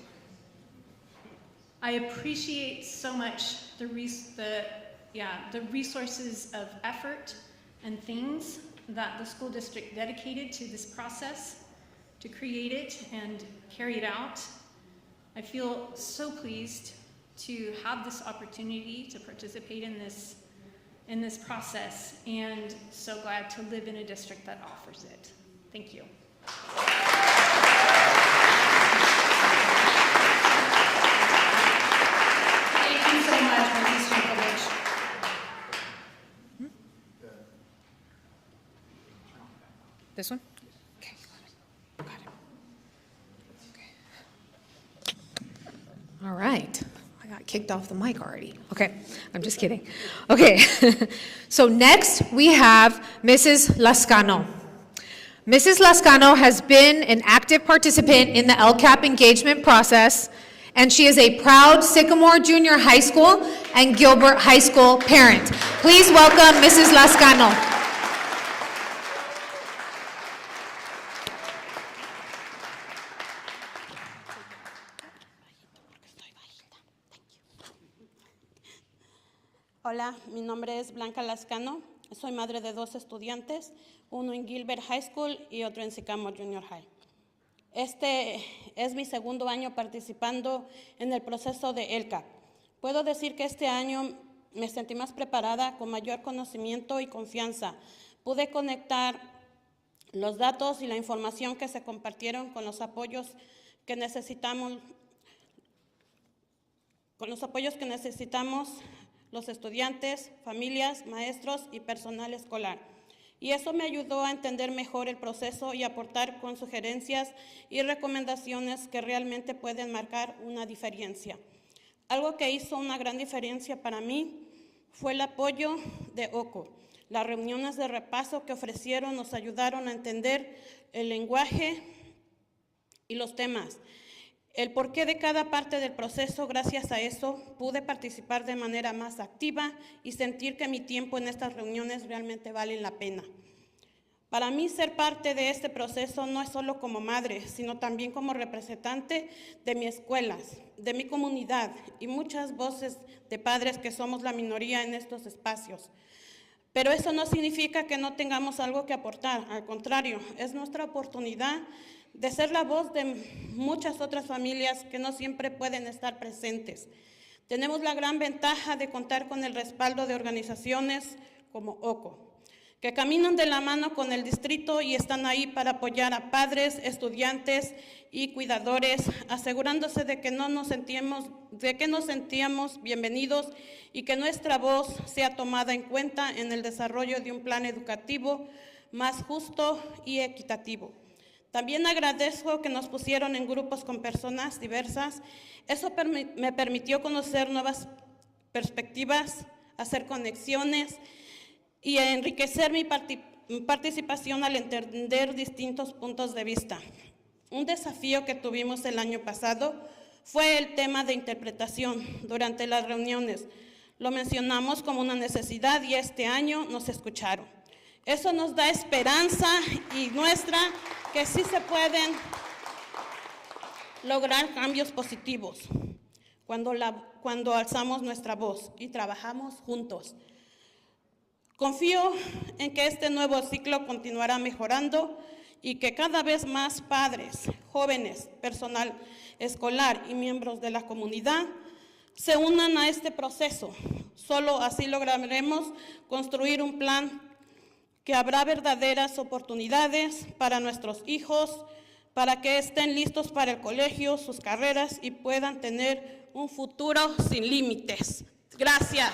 I appreciate so much the resources of effort and things that the school district dedicated to this process to create it and carry it out. I feel so pleased to have this opportunity to participate in this process, and so glad to live in a district that offers it. Thank you. Thank you so much, Mrs. Jankovic. This one? Okay, got it. Okay. All right. I got kicked off the mic already. Okay, I'm just kidding. Okay, so next we have Mrs. Lascano. Mrs. Lascano has been an active participant in the LCAP engagement process, and she is a proud Sycamore Junior High School and Gilbert High School parent. Please welcome Mrs. Lascano. Hola, mi nombre es Blanca Lascano, soy madre de 2 estudiantes, uno en Gilbert High School y otro en Sycamore Junior High. Este es mi segundo año participando en el proceso de LCAP. Puedo decir que este año me sentí más preparada, con mayor conocimiento y confianza. Pude conectar los datos y la información que se compartieron con los apoyos que necesitamos, los estudiantes, familias, maestros y personal escolar. Y eso me ayudó a entender mejor el proceso y aportar con sugerencias y recomendaciones que realmente pueden marcar una diferencia. Algo que hizo una gran diferencia para mí fue el apoyo de OCO. Las reuniones de repaso que ofrecieron nos ayudaron a entender el lenguaje y los temas. El porqué de cada parte del proceso, gracias a eso, pude participar de manera más activa y sentir que mi tiempo en estas reuniones realmente vale la pena. Para mí, ser parte de este proceso no es solo como madre, sino también como representante de mis escuelas, de mi comunidad y muchas voces de padres que somos la minoría en estos espacios. Pero eso no significa que no tengamos algo que aportar, al contrario, es nuestra oportunidad de ser la voz de muchas otras familias que no siempre pueden estar presentes. Tenemos la gran ventaja de contar con el respaldo de organizaciones como OCO, que caminan de la mano con el distrito y están ahí para apoyar a padres, estudiantes y cuidadores, asegurándose de que nos sentíamos bienvenidos y que nuestra voz sea tomada en cuenta en el desarrollo de un plan educativo más justo y equitativo. También agradezco que nos pusieron en grupos con personas diversas. Eso me permitió conocer nuevas perspectivas, hacer conexiones y enriquecer mi participación al entender distintos puntos de vista. Un desafío que tuvimos el año pasado fue el tema de interpretación durante las reuniones. Lo mencionamos como una necesidad y este año nos escucharon. Eso nos da esperanza y muestra que sí se pueden lograr cambios positivos cuando alzamos nuestra voz y trabajamos juntos. Confío en que este nuevo ciclo continuará mejorando y que cada vez más padres, jóvenes, personal escolar y miembros de la comunidad se unan a este proceso. Solo así lograremos construir un plan que habrá verdaderas oportunidades para nuestros hijos, para que estén listos para el colegio, sus carreras y puedan tener un futuro sin límites. Gracias.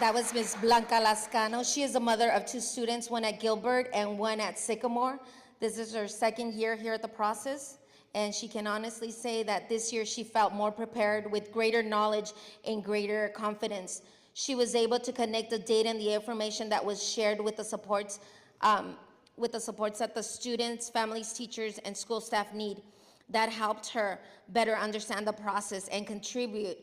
That was Ms. Blanca Lascano. She is the mother of 2 students, one at Gilbert and one at Sycamore. This is her 2nd year here at the process, and she can honestly say that this year she felt more prepared with greater knowledge and greater confidence. She was able to connect the data and the information that was shared with the supports that the students, families, teachers, and school staff need. That helped her better understand the process and contribute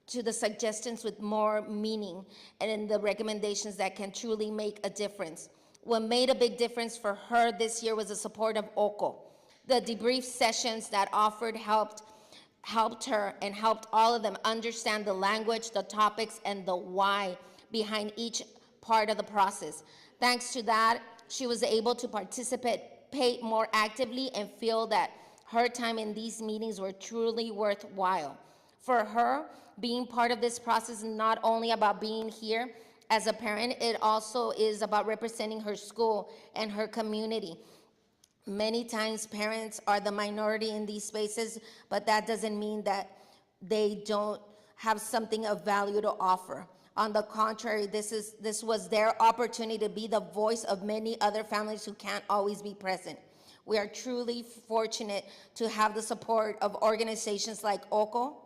to the suggestions with more meaning and in the recommendations that can truly make a difference. What made a big difference for her this year was the support of OCO. The debrief sessions that offered helped her and helped all of them understand the language, the topics, and the why behind each part of the process. Thanks to that, she was able to participate more actively and feel that her time in these meetings were truly worthwhile. For her, being part of this process is not only about being here as a parent, it also is about representing her school and her community. Many times parents are the minority in these spaces, but that doesn't mean that they don't have something of value to offer. On the contrary, this was their opportunity to be the voice of many other families who can't always be present. We are truly fortunate to have the support of organizations like OCO,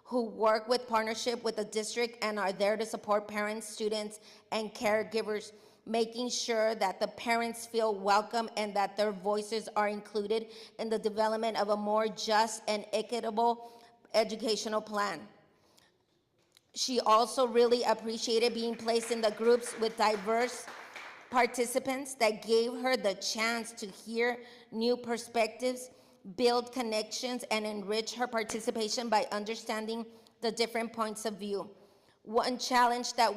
who work with partnership with the district and are there to support parents, students, and caregivers, making sure that the parents feel welcome and that their voices are included in the development of a more just and equitable educational plan. She also really appreciated being placed in the groups with diverse participants that gave her the chance to hear new perspectives, build connections, and enrich her participation by understanding the different points of view. One challenge that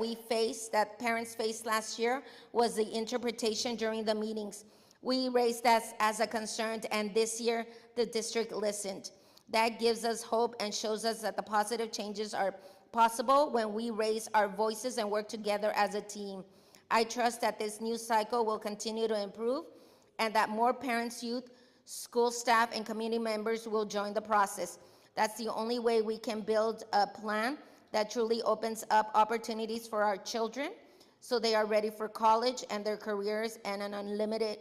parents faced last year was the interpretation during the meetings. We raised that as a concern, and this year the district listened. That gives us hope and shows us that the positive changes are possible when we raise our voices and work together as a team. I trust that this new cycle will continue to improve and that more parents, youth, school staff, and community members will join the process. That's the only way we can build a plan that truly opens up opportunities for our children so they are ready for college and their careers and an unlimited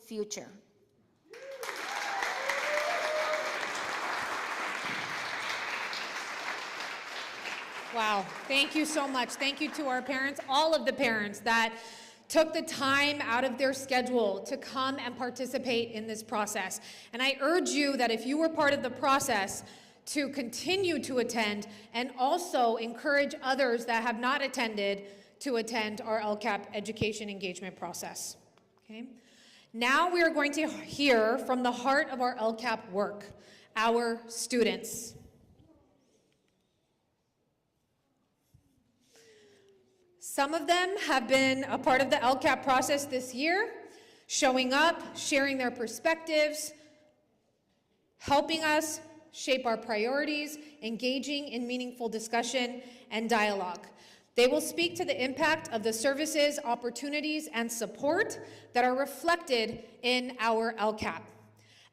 future. Wow, thank you so much. Thank you to our parents, all of the parents that took the time out of their schedule to come and participate in this process. And I urge you that if you were part of the process, to continue to attend and also encourage others that have not attended to attend our LCAP education engagement process. Okay? Now we are going to hear from the heart of our LCAP work, our students. Some of them have been a part of the LCAP process this year, showing up, sharing their perspectives, helping us shape our priorities, engaging in meaningful discussion and dialogue. They will speak to the impact of the services, opportunities, and support that are reflected in our LCAP.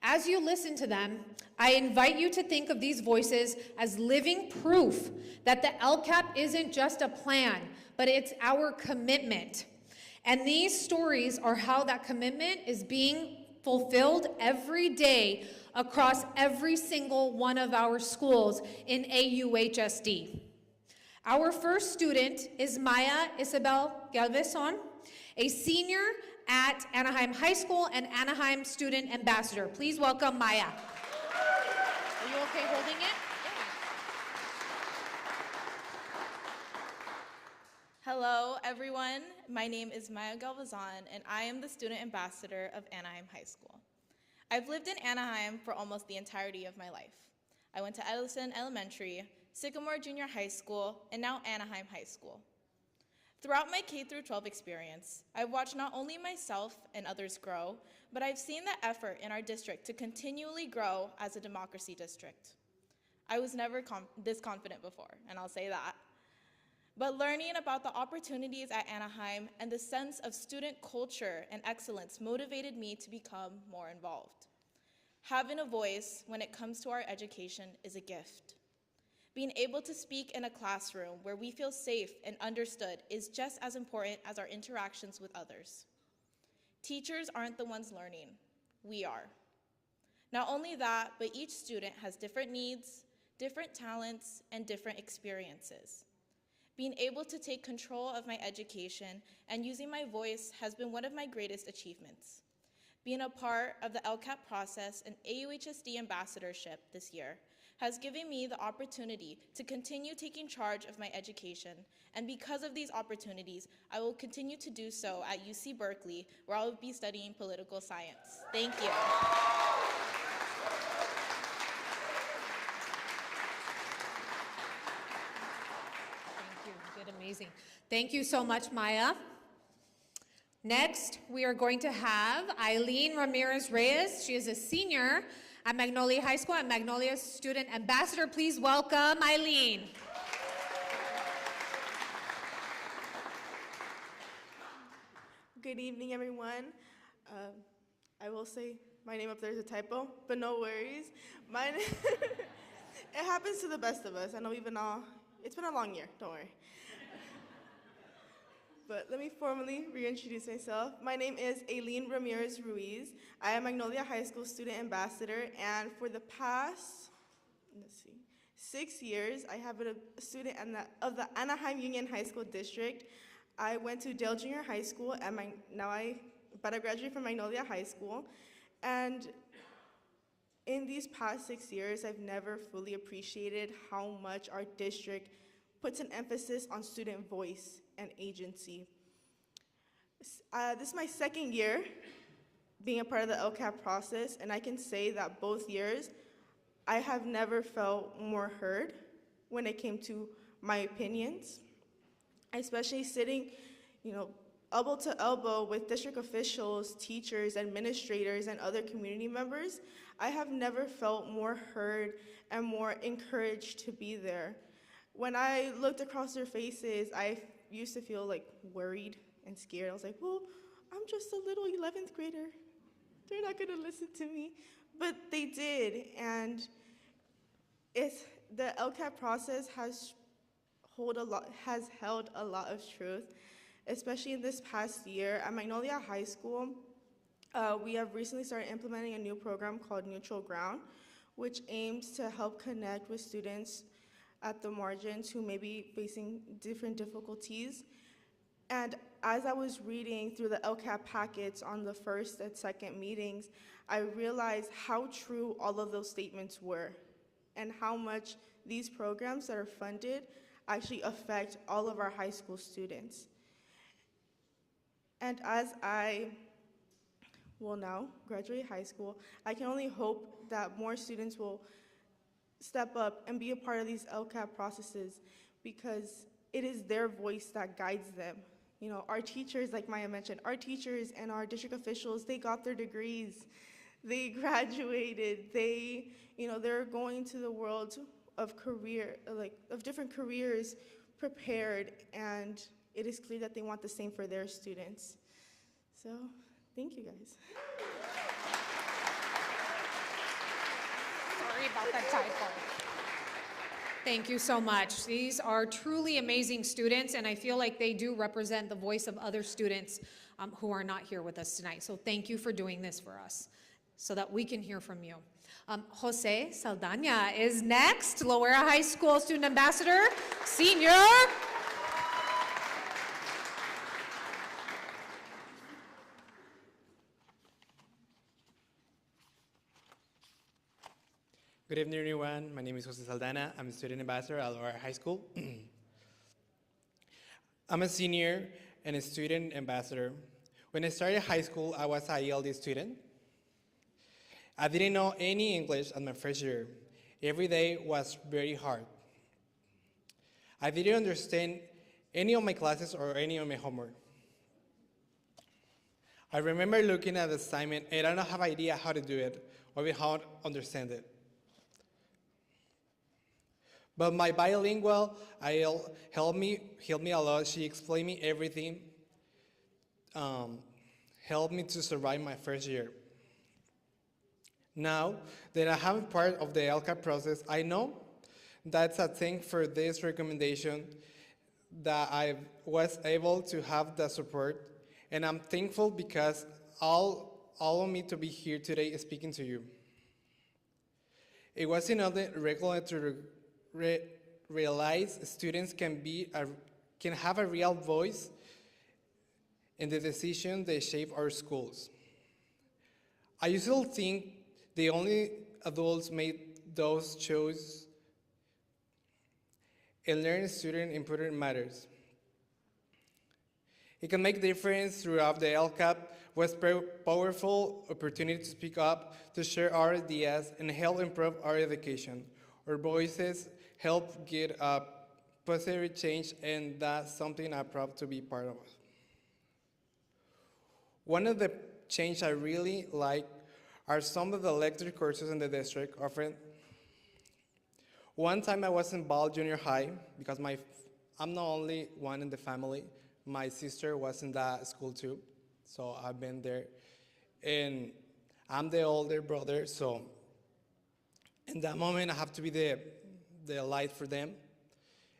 As you listen to them, I invite you to think of these voices as living proof that the LCAP isn't just a plan, but it's our commitment. And these stories are how that commitment is being fulfilled every day across every single one of our schools in AUHSD. Our first student is Maya Isabel Galvezon, a senior at Anaheim High School and Anaheim Student Ambassador. Please welcome Maya. Are you okay holding it? Hello, everyone. My name is Maya Galvezon, and I am the Student Ambassador of Anaheim High School. I've lived in Anaheim for almost the entirety of my life. I went to Edison Elementary, Sycamore Junior High School, and now Anaheim High School. Throughout my K-12 experience, I've watched not only myself and others grow, but I've seen the effort in our district to continually grow as a democracy district. I was never this confident before, and I'll say that. But learning about the opportunities at Anaheim and the sense of student culture and excellence motivated me to become more involved. Having a voice when it comes to our education is a gift. Being able to speak in a classroom where we feel safe and understood is just as important as our interactions with others. Teachers aren't the ones learning, we are. Not only that, but each student has different needs, different talents, and different experiences. Being able to take control of my education and using my voice has been one of my greatest achievements. Being a part of the LCAP process and AUHSD ambassadorship this year has given me the opportunity to continue taking charge of my education, and because of these opportunities, I will continue to do so at UC Berkeley, where I will be studying political science. Thank you. Thank you. You did amazing. Thank you so much, Maya. Next, we are going to have Eileen Ramirez Reyes. She is a senior at Magnolia High School and Magnolia Student Ambassador. Please welcome Eileen. Good evening, everyone. I will say my name up there is a typo, but no worries. It happens to the best of us. I know it's been a long year, don't worry. But let me formally reintroduce myself. My name is Aileen Ramirez Ruiz. I am Magnolia High School Student Ambassador, and for the past, 6 years, I have been a student of the Anaheim Union High School District. I went to Dale Junior High School, and I graduated from Magnolia High School. And in these past 6 years, I've never fully appreciated how much our district puts an emphasis on student voice and agency. This is my second year being a part of the LCAP process, and I can say that both years, I have never felt more heard when it came to my opinions, especially sitting, elbow to elbow with district officials, teachers, administrators, and other community members. I have never felt more heard and more encouraged to be there. When I looked across their faces, I used to feel worried and scared. I was like, well, I'm just a little 11th grader. They're not gonna listen to me. But they did, and the LCAP process has held a lot of truth, especially in this past year. At Magnolia High School, we have recently started implementing a new program called Neutral Ground, which aims to help connect with students at the margins who may be facing different difficulties. And as I was reading through the LCAP packets on the first and second meetings, I realized how true all of those statements were and how much these programs that are funded actually affect all of our high school students. And as I will now graduate high school, I can only hope that more students will step up and be a part of these LCAP processes, because it is their voice that guides them. Our teachers, like Maya mentioned, our teachers and our district officials, they got their degrees, they graduated, they're going to the world of different careers prepared, and it is clear that they want the same for their students. So, thank you guys. Sorry about that typo. Thank you so much. These are truly amazing students, and I feel like they do represent the voice of other students who are not here with us tonight. So thank you for doing this for us so that we can hear from you. Jose Saldana is next, Loera High School Student Ambassador, Senior. Good evening, everyone. My name is Jose Saldana. I'm a student ambassador at Loera High School. I'm a senior and a student ambassador. When I started high school, I was an ELD student. I didn't know any English at my first year. Every day was very hard. I didn't understand any of my classes or any of my homework. I remember looking at the assignment and I don't have idea how to do it or how to understand it. But my bilingual IEL helped me a lot. She explained me everything, helped me to survive my first year. Now that I have part of the LCAP process, I know that's a thing for this recommendation that I was able to have the support, and I'm thankful because all of me to be here today speaking to you. It was another regular to realize students can have a real voice in the decisions that shape our schools. I usually think the only adults made those choices and learn student input matters. It can make difference throughout the LCAP was powerful opportunity to speak up, to share our ideas, and help improve our education. Our voices help get a positive change, and that's something I'm proud to be part of. One of the changes I really like are some of the elective courses in the district often. One time I was involved junior high because I'm the only one in the family. My sister was in that school too, so I've been there. And I'm the older brother, so in that moment I have to be the light for them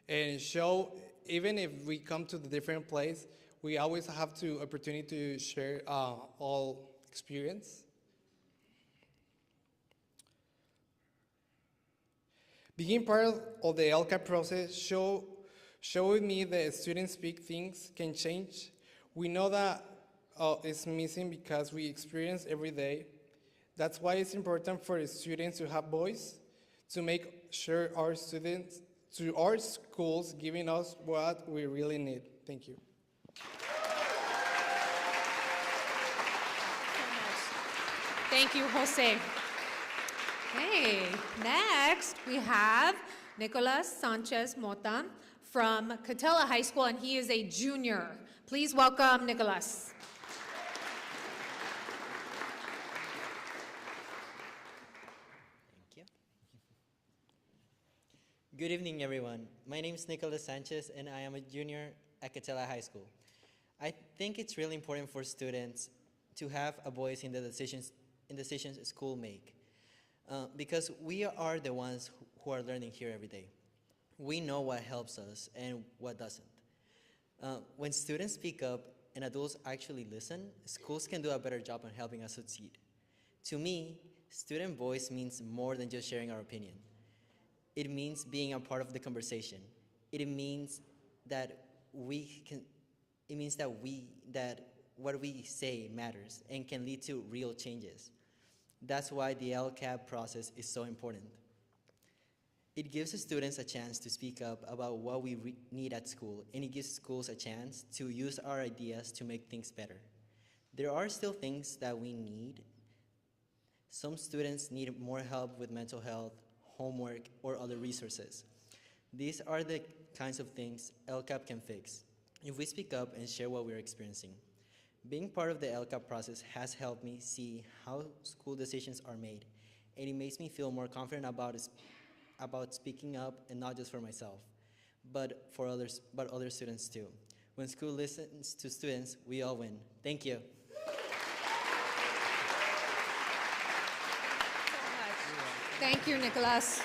and show, even if we come to the different place, we always have the opportunity to share all experience. Being part of the LCAP process showed me that students speak things can change. We know that it's missing because we experience every day. That's why it's important for the students to have voice, to make sure our students, to our schools, giving us what we really need. Thank you. Thank you, Jose. Okay, next we have Nicolas Sanchez Mota from Catella High School, and he is a junior. Please welcome Nicolas. Thank you. Good evening, everyone. My name is Nicolas Sanchez, and I am a junior at Catella High School. I think it's really important for students to have a voice in the decisions school make. Because we are the ones who are learning here every day. We know what helps us and what doesn't. When students speak up and adults actually listen, schools can do a better job on helping us succeed. To me, student voice means more than just sharing our opinion. It means being a part of the conversation. It means that that what we say matters and can lead to real changes. That's why the LCAP process is so important. It gives the students a chance to speak up about what we need at school, and it gives schools a chance to use our ideas to make things better. There are still things that we need. Some students need more help with mental health, homework, or other resources. These are the kinds of things LCAP can fix if we speak up and share what we're experiencing. Being part of the LCAP process has helped me see how school decisions are made, and it makes me feel more confident about speaking up, and not just for myself, but for other students too. When school listens to students, we all win. Thank you. Thank you, Nicolas.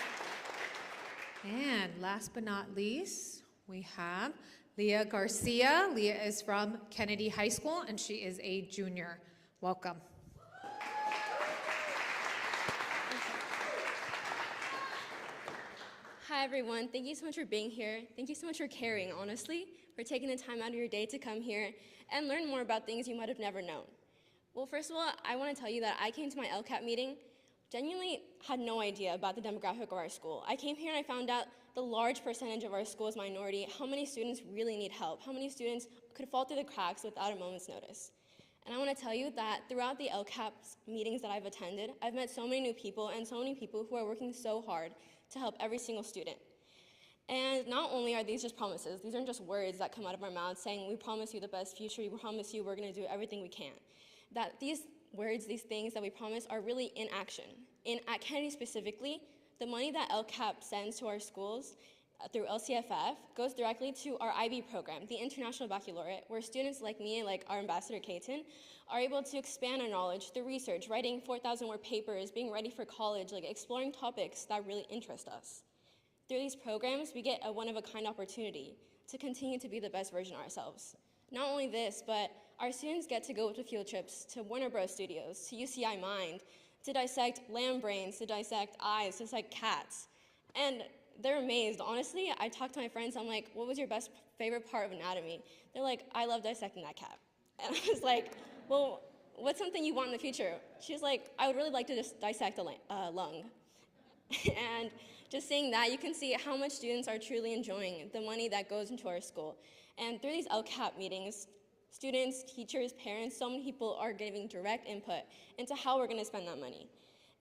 And last but not least, we have Leah Garcia. Leah is from Kennedy High School, and she is a junior. Welcome. Hi, everyone. Thank you so much for being here. Thank you so much for caring, honestly, for taking the time out of your day to come here and learn more about things you might have never known. Well, first of all, I want to tell you that I came to my LCAP meeting, genuinely had no idea about the demographic of our school. I came here and I found out the large percentage of our school is minority, how many students really need help, how many students could fall through the cracks without a moment's notice. And I want to tell you that throughout the LCAP meetings that I've attended, I've met so many new people and so many people who are working so hard to help every single student. And not only are these just promises, these aren't just words that come out of our mouths saying, we promise you the best future, we promise you we're going to do everything we can. That these words, these things that we promise are really in action. At Kennedy specifically, The money that LCAP sends to our schools through LCFF goes directly to our IB program, the International Baccalaureate, where students like me, like our Ambassador Caton, are able to expand our knowledge through research, writing 4,000 word papers, being ready for college, like exploring topics that really interest us. Through these programs, we get a one-of-a-kind opportunity to continue to be the best version of ourselves. Not only this, but our students get to go to field trips to Warner Bros. Studios, to UCI Mind, to dissect lamb brains, to dissect eyes, to dissect cats. And they're amazed. Honestly, I talk to my friends, I'm like, what was your favorite part of anatomy? They're like, I love dissecting that cat. And I was like, well, what's something you want in the future? She's like, I would really like to just dissect a lung. And just seeing that, you can see how much students are truly enjoying the money that goes into our school. And through these LCAP meetings, students, teachers, parents, so many people are giving direct input into how we're going to spend that money.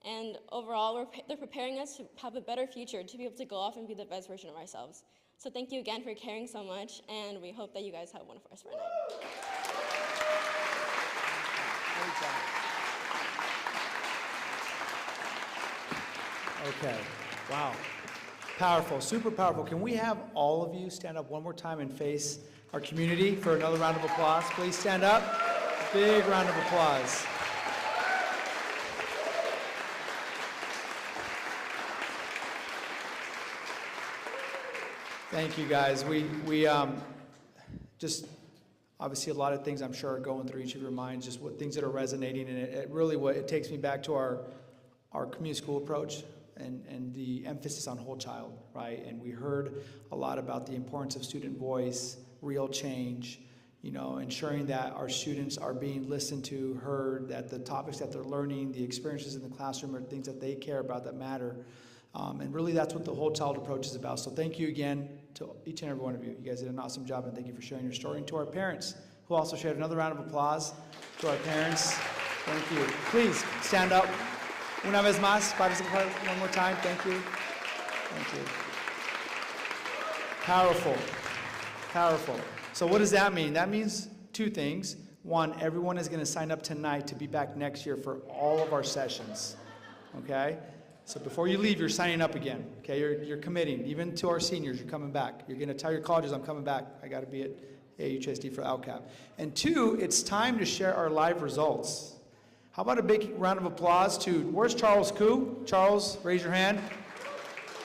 And overall, they're preparing us to have a better future, to be able to go off and be the best version of ourselves. So thank you again for caring so much, and we hope that you guys have a wonderful rest of our night. Okay, wow. Powerful, super powerful. Can we have all of you stand up one more time and face our community for another round of applause? Please stand up. Big round of applause. Thank you, guys. We just, obviously a lot of things I'm sure are going through each of your minds, just what things that are resonating, and it really, it takes me back to our community school approach and the emphasis on whole child, right? And we heard a lot about the importance of student voice, real change, you know, ensuring that our students are being listened to, heard, that the topics that they're learning, the experiences in the classroom are things that they care about that matter. And really that's what the whole child approach is about. So thank you again to each and every one of you. You guys did an awesome job, and thank you for sharing your story. And to our parents, who also shared, another round of applause to our parents. Thank you. Please stand up. Una vez más, one more time. Thank you. Thank you. Powerful. Powerful. So what does that mean? That means two things. One, everyone is going to sign up tonight to be back next year for all of our sessions. Okay? So before you leave, you're signing up again. Okay? You're committing. Even to our seniors, you're coming back. You're going to tell your colleges, I'm coming back. I got to be at AUHSD for LCAP. And two, it's time to share our live results. How about a big round of applause to, where's Charles Koo? Charles, raise your hand.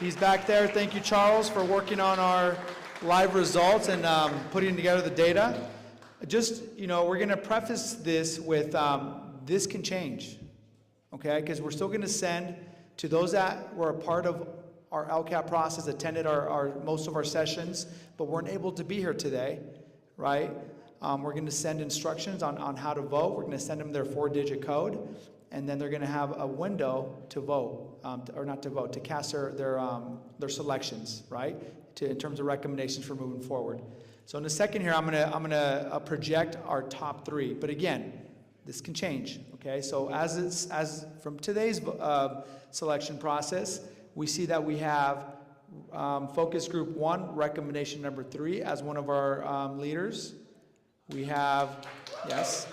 He's back there. Thank you, Charles, for working on our live results and putting together the data. Just, you know, we're going to preface this with this can change, okay? Because we're still going to send to those that were a part of our LCAP process, attended most of our sessions, but weren't able to be here today, right? We're going to send instructions on how to vote. We're going to send them their 4-digit code, and then they're going to have a window to vote, or not to vote, to cast their selections, right? In terms of recommendations for moving forward. So in a second here, I'm gonna project our top 3. But again, this can change. Okay. So as from today's selection process, we see that we have focus group 1, recommendation number 3 as one of our leaders. We have, yes,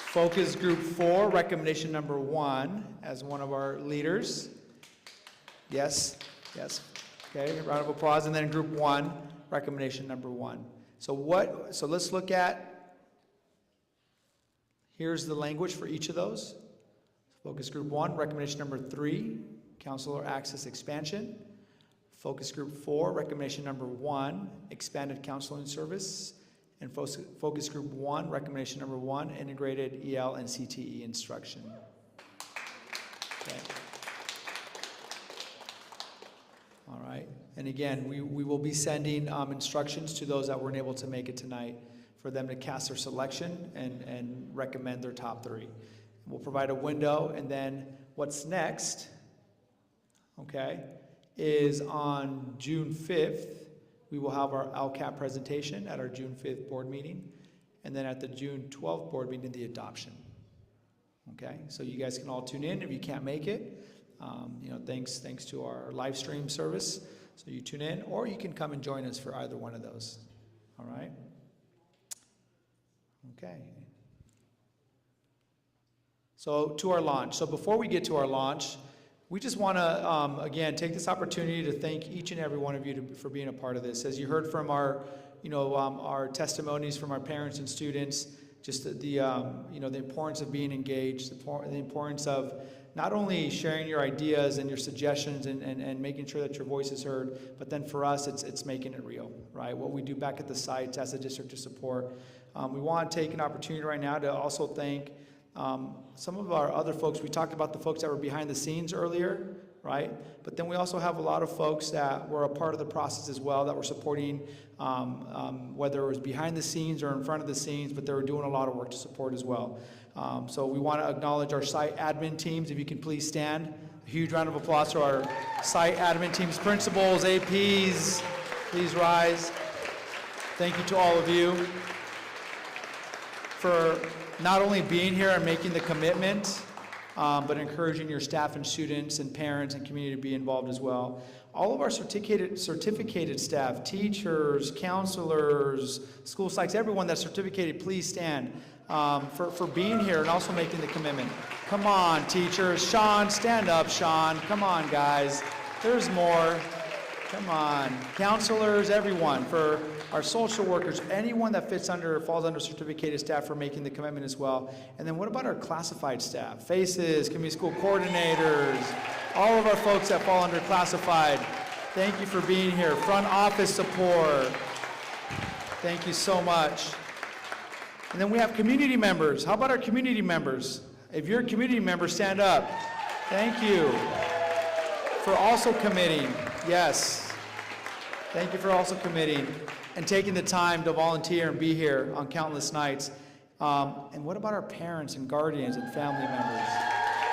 focus group 4, recommendation number 1 as one of our leaders. Yes, yes. Okay, round of applause. And then group 1, recommendation number 1. So let's look at, here's the language for each of those. Focus group 1, recommendation number 3, counselor access expansion. Focus group 4, recommendation number 1, expanded counseling service. And focus group 1, recommendation number 1, integrated EL and CTE instruction. Okay. All right. And again, we will be sending instructions to those that weren't able to make it tonight for them to cast their selection and recommend their top 3. We'll provide a window, and then what's next, okay, is on June 5th, we will have our LCAP presentation at our June 5th board meeting, and then at the June 12th board meeting, the adoption. Okay, so you guys can all tune in if you can't make it. You know, thanks to our live stream service. So you tune in, or you can come and join us for either one of those. All right? Okay. So to our launch. So before we get to our launch, we just want to, again, take this opportunity to thank each and every one of you for being a part of this. As you heard from our testimonies from our parents and students, just the importance of being engaged, the importance of not only sharing your ideas and your suggestions and making sure that your voice is heard, but then for us, it's making it real, right? What we do back at the sites as a district to support. We want to take an opportunity right now to also thank some of our other folks. We talked about the folks that were behind the scenes earlier, right? But then we also have a lot of folks that were a part of the process as well, that were supporting, whether it was behind the scenes or in front of the scenes, but they were doing a lot of work to support as well. So we want to acknowledge our site admin teams. If you can please stand. A huge round of applause to our site admin teams, principals, APs. Please rise. Thank you to all of you for not only being here and making the commitment, but encouraging your staff and students and parents and community to be involved as well. All of our certificated staff, teachers, counselors, school psychs, everyone that's certificated, please stand for being here and also making the commitment. Come on, teachers. Sean, stand up, Sean. Come on, guys. There's more. Come on. Counselors, everyone, for our social workers, anyone that falls under certificated staff for making the commitment as well. And then what about our classified staff? FACES, community school coordinators, all of our folks that fall under classified. Thank you for being here. Front office support. Thank you so much. And then we have community members. How about our community members? If you're a community member, stand up. Thank you for also committing. Yes. Thank you for also committing and taking the time to volunteer and be here on countless nights. And what about our parents and guardians and family members?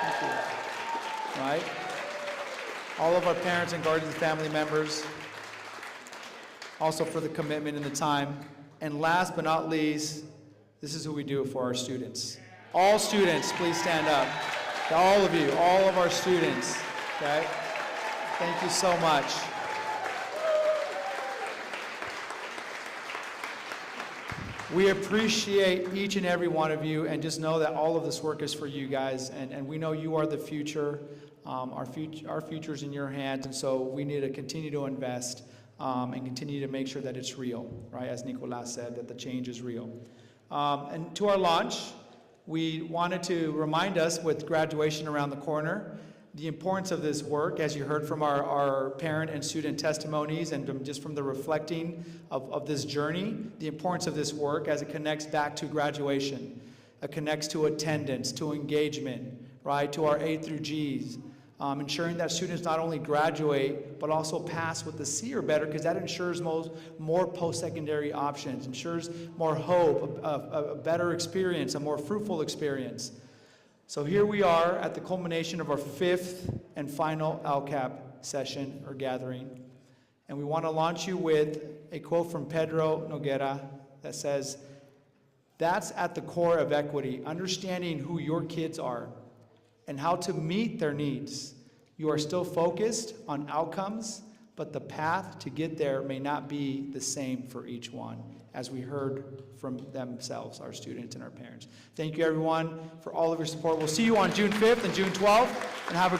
Thank you. Right? All of our parents and guardians and family members, also for the commitment and the time. And last but not least, this is who we do it for our students. All students, please stand up. To all of you, all of our students, okay? Thank you so much. We appreciate each and every one of you, and just know that all of this work is for you guys, and we know you are the future. Our future's in your hands, and so we need to continue to invest and continue to make sure that it's real, right? As Nicolas said, that the change is real. And to our launch, we wanted to remind us, with graduation around the corner, the importance of this work, as you heard from our parent and student testimonies and just from the reflecting of this journey, the importance of this work as it connects back to graduation, it connects to attendance, to engagement, right, to our A through Gs, ensuring that students not only graduate, but also pass with the C or better, because that ensures more post-secondary options, ensures more hope, a better experience, a more fruitful experience. So here we are at the culmination of our 5th and final LCAP session or gathering. And we want to launch you with a quote from Pedro Noguera that says, "That's at the core of equity, understanding who your kids are and how to meet their needs. You are still focused on outcomes, but the path to get there may not be the same for each one," as we heard from themselves, our students and our parents. Thank you, everyone, for all of your support. We'll see you on June 5th and June 12th, and have a